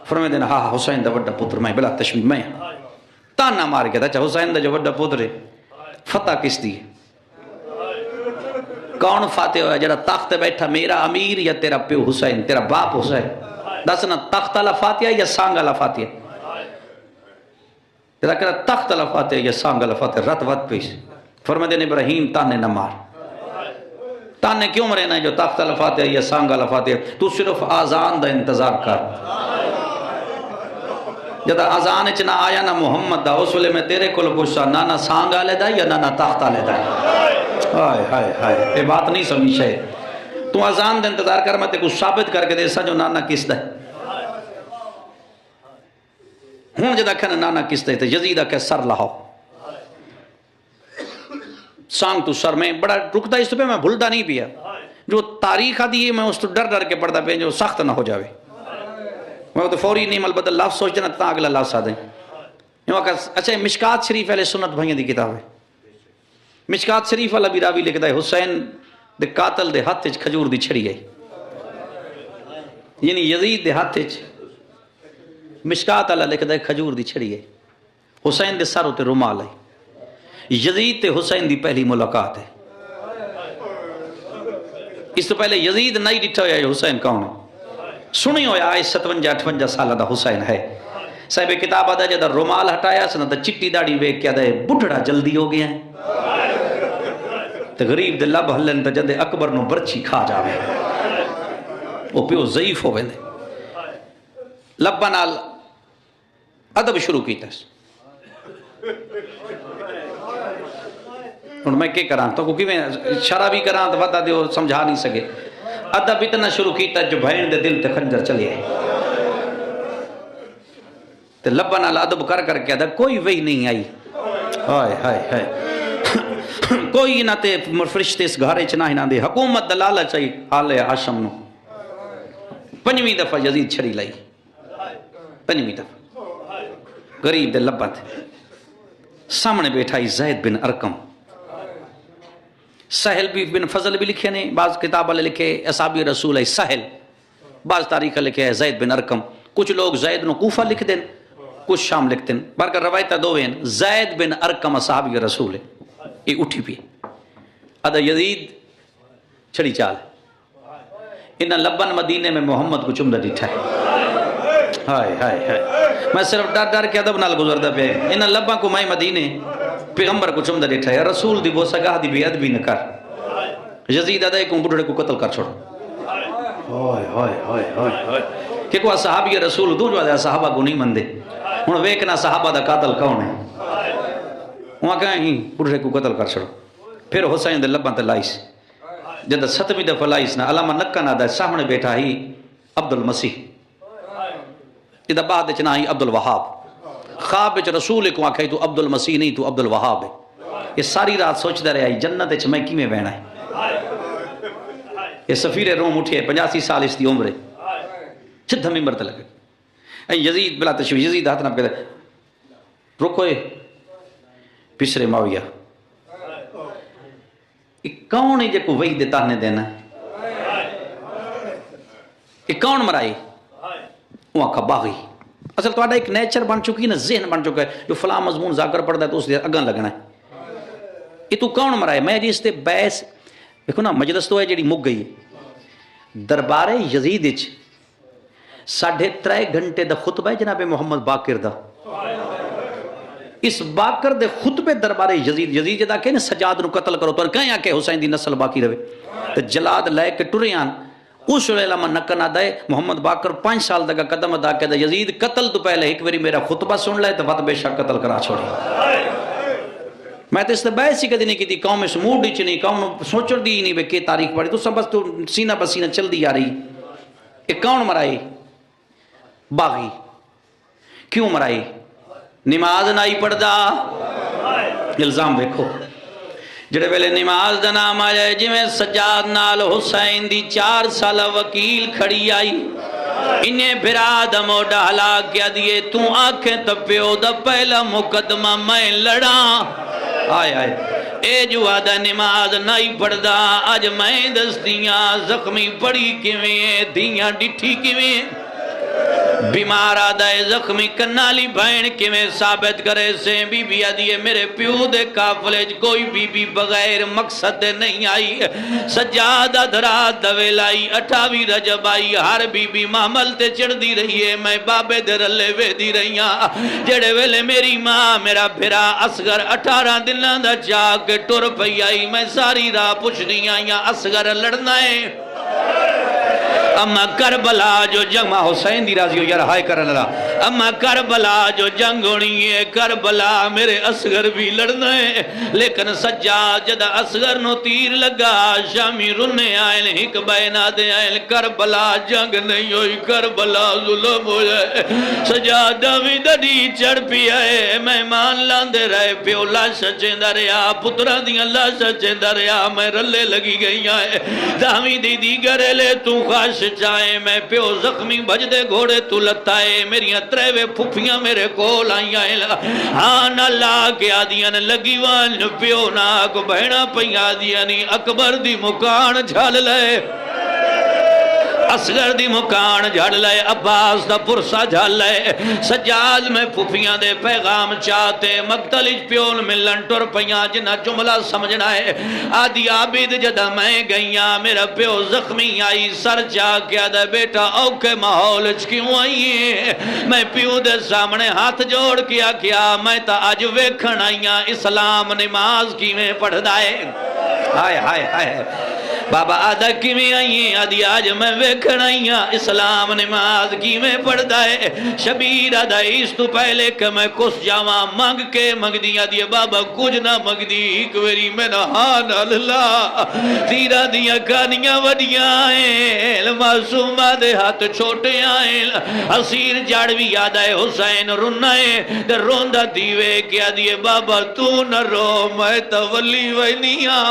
فرمائے دینا ہاں حسین دا وڈا پتر میں بلا تشمیل میں تانا مار کے اچھا حسین دا جو وڈا پتر ہے فتح کس دی کون فاتح ہویا جڑا تخت بیٹھا میرا امیر یا تیرا پیو حسین تیرا باپ حسین دسنا تخت اللہ فاتحہ یا سانگ اللہ فاتحہ تیرا کہا تخت اللہ فاتحہ یا سانگ اللہ فاتحہ رت وط پیش فرمائے دینا ابراہیم تانے نہ مار تانے کیوں مرے نا جو تخت اللہ فاتحہ یا سانگ اللہ فاتحہ تو صرف آزان دا انتظار کر جدا آزان چنا آیا نا محمد دا اس ولی میں تیرے کل پوچھا نانا سانگ آلے دا یا نانا تخت آلے دا ہائے ہائے ہائے یہ بات نہیں سمجھ شاید تو آزان دا انتظار کر میں تے کچھ ثابت کر کے دے سا جو نانا کس دا ہون جدا کہنا نانا کس دا تے یزیدہ کہ سر لاؤ سانگ تو سر میں بڑا رکتا اس پہ میں بھولتا نہیں پیا جو تاریخ آدھی ہے میں اس تو ڈر ڈر کے پڑھتا پہ جو سخت نہ ہو جاوے میں تو فوری نہیں البتہ لفظ سوچ دینا تا اگلا لفظ آدھیں اچھا مشکات شریف علیہ سنت بھائیاں دی کتاب ہے مشکات شریف والا بھی راوی لکھتا ہے حسین دے قاتل دے ہاتھ چ کھجور دی چھڑی گئی یعنی یزید دے ہاتھ چ مشکات والا لکھتا ہے کھجور دی چھڑی گئی حسین دے سر ہوتے رومال ہے یزید تے حسین دی پہلی ملاقات ہے اس تو پہلے یزید نہیں ڈٹھا ہویا ہے حسین کون ہے سنی ہویا ہے 57-58 سالہ دا حسین ہے صاحب کتاب آدھا جدہ رومال ہٹایا سنا دا چٹی داڑی ویک کیا دا بڑھڑا جلدی ہو گیا ہے تو غریب دے لب ہلن تا جدے اکبر نو برچی کھا جاوے وہ پیو ضعیف ہو گئے لبا نال ادب شروع کیتا ہے میں کیا کران تو کوئی میں شرابی کران تو بتا دیو سمجھا نہیں سکے ادب اتنا شروع کیتا جو بہن دے دل تے خنجر چلے تے لبا نال ادب کر کر کے ادا کوئی وہی نہیں آئی ہائے ہائے ہائے کوئی نہ تے فرشتے اس گھارے چ نہ دے حکومت دلالہ چاہیے آل ہاشم نو 5ویں دفعہ یزید چھڑی لائی 5ویں دفعہ غریب دے لبا تے سامنے بیٹھائی زید بن ارقم سہل بھی بن فضل بھی لکھے نے بعض کتاب والے لکھے اصحابی رسول ہے سہل بعض تاریخ لکھے ہے زید بن ارقم کچھ لوگ زید نو کوفہ لکھ دیں کچھ شام لکھ دیں بارکہ روایتہ دو ہیں زید بن ارقم اصحابی رسول ہے یہ اٹھی بھی ادا یزید چھڑی چال انہاں لبن مدینے میں محمد کو چمدہ ڈٹھا ہے. ہائے ہائے ہائے میں صرف ڈر ڈر کے ادب نال گزردا پہ انہاں لباں کو میں مدینے پیغمبر کو چمدہ ڈٹھا ہے. رسول دی بوسگاہ دی بے ادبی نہ کر. یزید ادا کو بڑھڑے کو قتل کر چھوڑ. ہائے ہائے ہائے ہائے کہ کو صحابی رسول دو جو صحابہ کو نہیں مندے ہن ویکھنا صحابہ دا قاتل کون ہے. وہاں کہیں بڑھڑے کو قتل کر چھوڑ. پھر حسین دے لباں تے لائس جد 7ویں دفعہ لائس نا علامہ نکا نا دا سامنے بیٹھا ہی عبد المسیح جدہ بعد چنا ہی عبد الوہاب خواب وچ رسول کو آکھے تو عبد المسیح نہیں تو عبد الوہاب ہے. یہ ساری رات سوچدا رہیا جنت وچ میں کیویں بہنا ہے. یہ سفیر روم اٹھے 85 سال اس دی عمر ہے سدھا ممبر تے لگے اے یزید بلا تشویش یزید ہاتھ نہ کہتا رکو پچھڑے معاویہ کون ہے جے کو وحی دے تانے دینا یہ کون مرائی وہاں کا باغی اصل تو ایک نیچر بن چکی نا ذہن بن چکا ہے جو فلاں مضمون ذاکر پڑھتا ہے تو اس دے اگاں لگنا ہے. یہ تو کون مرائے میں جس تے بحث دیکھو نا مجلس تو ہے جڑی مک گئی دربار یزید وچ 3.5 گھنٹے دا خطبہ ہے جناب محمد باقر دا. اس باقر دے خطبے دربار یزید جدا کہ سجاد نو قتل کرو تو کہیں آکے حسین دی نسل باقی رہے تو جلاد لے کے ٹرے آن اس ویلے لما نکن آدھائے محمد باقر 5 سال تک قدم ادا کے دا یزید قتل تو پہلے ایک وری میرا خطبہ سن لے تو وقت بے شک قتل کرا چھوڑی. میں تو اس نے بحث ہی کدی نہیں کی تھی قوم اس موڈ ہی نہیں قوم سوچر دی نہیں بے کہ تاریخ پڑھی تو سب بس تو سینہ بسینہ چل دی آ رہی. یہ کون مرائی باغی کیوں مرائی نماز نہ ہی پڑھدا. الزام دیکھو جڑے ویلے نماز دا نام آ جائے جی میں سجاد نال حسین دی 4 سال وکیل کھڑی آئی انہیں بھرا دا موڈا ہلا کیا دیے تو آنکھیں تپیو دا پہلا مقدمہ میں لڑا. آئے آئے اے جو آدھا نماز نہیں پڑھدا آج میں دستیاں زخمی پڑی کیویں دیاں ڈٹھی کیویں بیمار آدھائے زخمی کنالی بھائن کے میں ثابت کرے سے بی بی آدھیے میرے پیو دے کافلج کوئی بی بی بغیر مقصد نہیں آئی. سجادہ دھرات دویل آئی 28 رجب آئی ہر بی بی محمل تے چڑھ دی رہی ہے میں بابے دے رلے وے دی رہی ہاں جڑے ویلے میری ماں میرا بھرا اصغر 18 دنوں دا جا کے ٹر پئی آئی میں ساری راہ پوچھ دی آئی اصغر لڑنا ہے. اما کربلا جو جنگ ماں حسین دی راضی ہو یار ہائے کرن اللہ اما کربلا جو جنگ ہونی ہے کربلا میرے اصغر بھی لڑنا ہے لیکن سجاد جدہ اصغر نو تیر لگا شامی رنے آئل ہک بینا دے آئل کربلا جنگ نہیں ہوئی کربلا ظلم ہو جائے. سجاد بھی دڑی چڑھ پی آئے مہمان لاندے رہے پیو لاش چیندہ رہا پترہ دیا لاش چیندہ رہا میں رلے لگی گئی آئے دامی دی گرے لے تو خواش چاہے میں پیو زخمی بج دے گھوڑے تو لتائے میریاں تریوے پھپیاں میرے کول آئیں آئیں ہاں اللہ کے آدیاں لگی وان پیو ناک بہنا پہی آدیاں اکبر دی مکان جھال لے اصغر دی مکان جھڑ لے عباس دا پرسا جھڑ لے سجاد میں پھوپیاں دے پیغام چاہتے مقتلج پیون ملن ٹر پیاں جنہ جملہ سمجھنا ہے آدھی عابد جدہ میں گئیاں میرا پیو زخمی آئی سر جا کیا دے بیٹا اوکے ماحول کیوں آئی ہے میں پیو دے سامنے ہاتھ جوڑ کیا میں تا آج ویکھن آئیاں اسلام نماز کی میں پڑھ دائے ہائے ہائے ہائے بابا آدھا کی میں آئیے آدھی آج میں ویکھن آئیاں اسلام نماز کی میں پڑھ دائے شبیر آدھا اس تو پہلے کہ میں کس جاواں مانگ کے مانگ دیا دیے بابا کچھ نہ مانگ دی ایک ویری میں نہان اللہ تیرہ دیا کانیاں وڈیاں آئیں معصوم آدھے ہاتھ چھوٹے آئیں حسیر جاڑوی یاد آئے حسین رنائیں در روندہ دیوے کیا دیے بابا تو نہ رو میں تولی وینیاں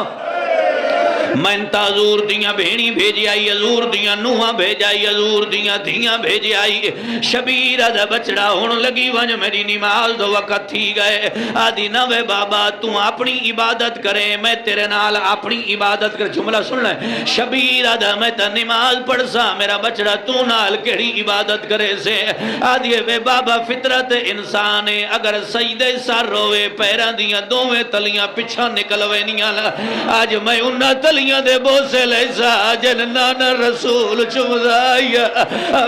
میں تا حضور دیاں بہنی بھیجی آئی، حضور دیاں نوہاں بھیجائی، حضور دیاں دھیاں بھیجی آئی. شبیر دا بچڑا ہون لگی ونج میری نماز دو وقت تھی گئے. آدھی نوے بابا تو اپنی عبادت کرے میں تیرے نال اپنی عبادت کر. جملہ سن لیں. شبیر دا میں تا نماز پڑھ سا میرا بچڑا تو نال کیڑی عبادت کرے سے. آدھی وے بابا فطرت انسان ہے، اگر سجدے سر روے پیران دیاں دوویں تلیاں پچھا نکلوے نیاں. آج میں انہاں تلیاں دے بوسے لے سا جن نانا رسول چمدائیا.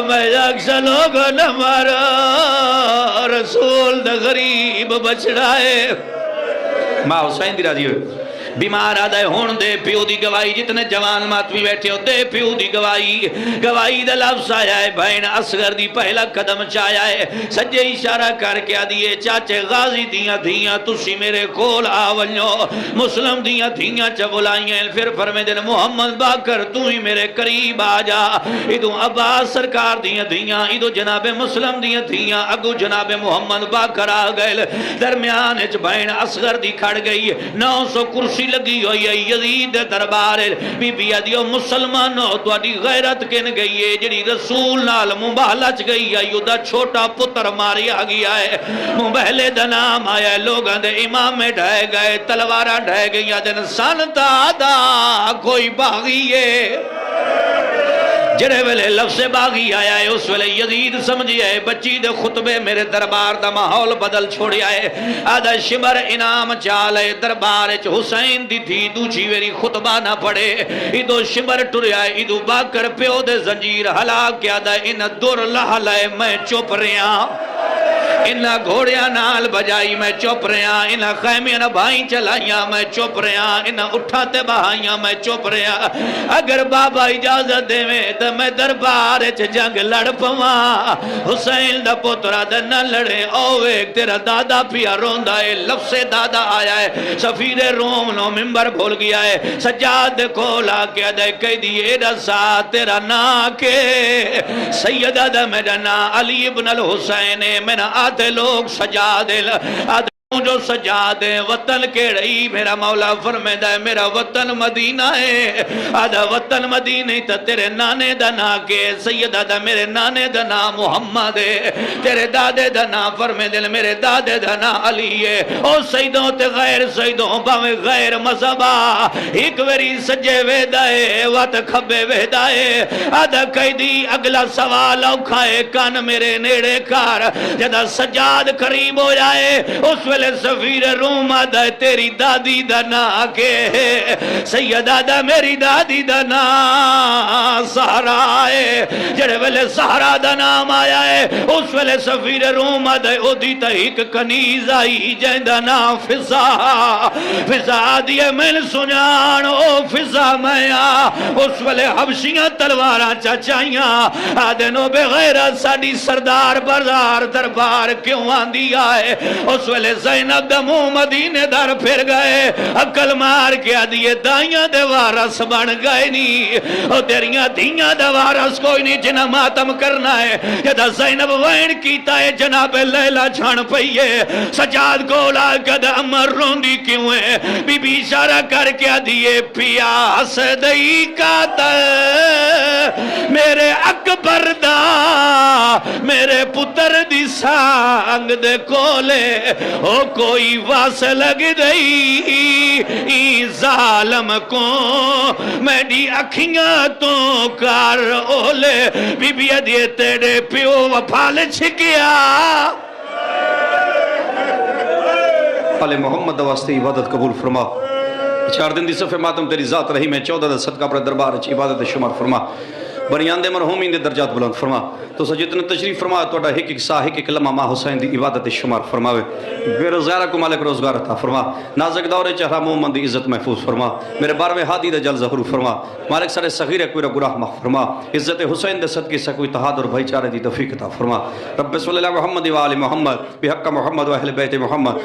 میں اکثر لوگ نہ مارا رسول دا غریب بچڑائے. ماں حسین دی راضی ہوئے بیمار آدھے ہون دے پیو دی گواہی. جتنے جوان ماتمی بیٹھے ہو دے پیو دی گواہی. گواہی دا لفظ آیا ہے بہن اصغر دی پہلا قدم چایا ہے. سجے اشارہ کر کے آدھیے چاچے غازی دیاں دھیاں تسی میرے کول آونیو. مسلم دیاں دھیاں چا بلائیں. پھر فرمے دن محمد باکر تو ہی میرے قریب آ جا. ادو عباس سرکار دیاں دھیاں، ادو جناب مسلم دیاں دھیاں، اگو جناب محمد باکر آ گئے. درمیان اچ بہن اصغر دی کھڑ گئی. 900 کرسی لگی ہوئی ہے یزید دربار. بی بی آدیو مسلمانوں تواڈی غیرت کن گئی ہے جڑی رسول نال مباہلچ گئی ہے. یودا چھوٹا پتر ماریا گیا ہے، مبہلے دا نام آیا ہے. لوگاں دے امام میں ڈھائے گئے، تلواراں ڈھائے گئی. دن سانتا دا کوئی باغی ہے. جڑے ویلے لفظ باغی آیا ہے اس ویلے یزید سمجھیا ہے بچی دے خطبے میرے دربار دا ماحول بدل چھوڑیا ہے. آدھا شبر انعام چالے دربار چ حسین دی تھی دوچی ویری خطبہ نہ پڑے. ادو شبر ٹریا ہے. ادو باکر پیو دے زنجیر ہلا کیا دا ان دور لہ لائے میں چپ رہا. انہا گھوڑیاں نال بجائی میں چپ رہا. انہا خیمیاں بھائیں چلائیاں میں چپ رہا. انہا اٹھاتے بہائیاں میں چپ رہا. اگر بابا اجازت دے میں تو میں دربار چ جنگ لڑ پواں. حسین دا پترا دے نہ لڑے. او ایک تیرا دادا پیا روندا ہے. لفظ دادا آیا ہے. سفیر روم نو ممبر بھول گیا ہے. سجاد کھولا کیا دے کہہ دیئے رسا تیرا نا کے سیدہ دا میرا نا علی ابن الحسین میرا آتے لوگ سجا دل آتے جو سجا دے. وطن کے رئی میرا مولا فرمیدہ ہے میرا وطن مدینہ ہے. آدھا وطن مدینہ تا تیرے نانے دا نا کے سیدہ دا میرے نانے دا نا محمد ہے. تیرے دادے دا نا فرمیدل میرے دادے دا نا علی ہے. او سیدوں تے غیر سیدوں باویں غیر مذہبہ ایک ویری سجے ویدہ ہے وات کھبے ویدہ ہے. آدھا کہی دی اگلا سوال اوکھائے کان میرے نیڑے کار. جدہ سجاد قریب ہو جائے اس ویلے سفیر روم آدھا تیری دادی دا نا کے سیدہ دا میری دادی دا نا سہرا ہے. جڑے ویلے سہرا دا نام آیا ہے اس ویلے سفیر روم آدھا او دیتا ایک کنیز آئی جائیں دا نا فضا. فضا دیئے من سنان او فضا میا. اس ویلے حبشیاں تلواراں چاچائیاں آدھے نو بغیر ساڑی سردار بردار دربار کیوں آندی آئے. اس ویلے زینب دا منہ مدینے دار پھر گئے. عقل مار کے آدھیے دائیاں دے وارث بن گئے نہیں. او تیریاں دھیاں دے وارث کوئی نہیں جنہ ماتم کرنا ہے. جدہ زینب وین کیتا ہے جناب لیلہ چھان پئیے. سجاد کو لا کدہ امر روندی کیوں ہے. بی بی اشارہ کر کے آدھیے پیاس دئی کاتا میرے اکبر دا میرے پتر دی سانگ دے کولے. او کوئی واس لگ دئی ای ظالم کو میڈی اکھیاں تو کار اولے. بی بی ادھیے تیرے پیو وفال چھکیا. علی محمد واسطے عبادت قبول فرما. 4 دن دی صفحہ ماتم تیری ذات رہی میں 14 دا صدقہ پر دربار اچھی عبادت شمار فرما. بنیان دے مرحومین دے درجات بلند فرما. تو سجدن تشریف فرما توڑا ایک سا ایک لمحہ ماں حسین دی عبادت شمار فرماوے. بے روزگارہ کو مالک روزگار عطا فرما. نازک دور چہرہ مومن دی عزت محفوظ فرما. میرے بار میں ہادی دے جل ظہور فرما. مالک سر صغیر کوئی گناہ مغفر فرما. عزت حسین دے صدقے سے کوئی اتحاد اور بھائی چارے دی توفیق عطا فرما. رب صلی اللہ محمد و آل محمد بحق محمد و اہل بیت محمد.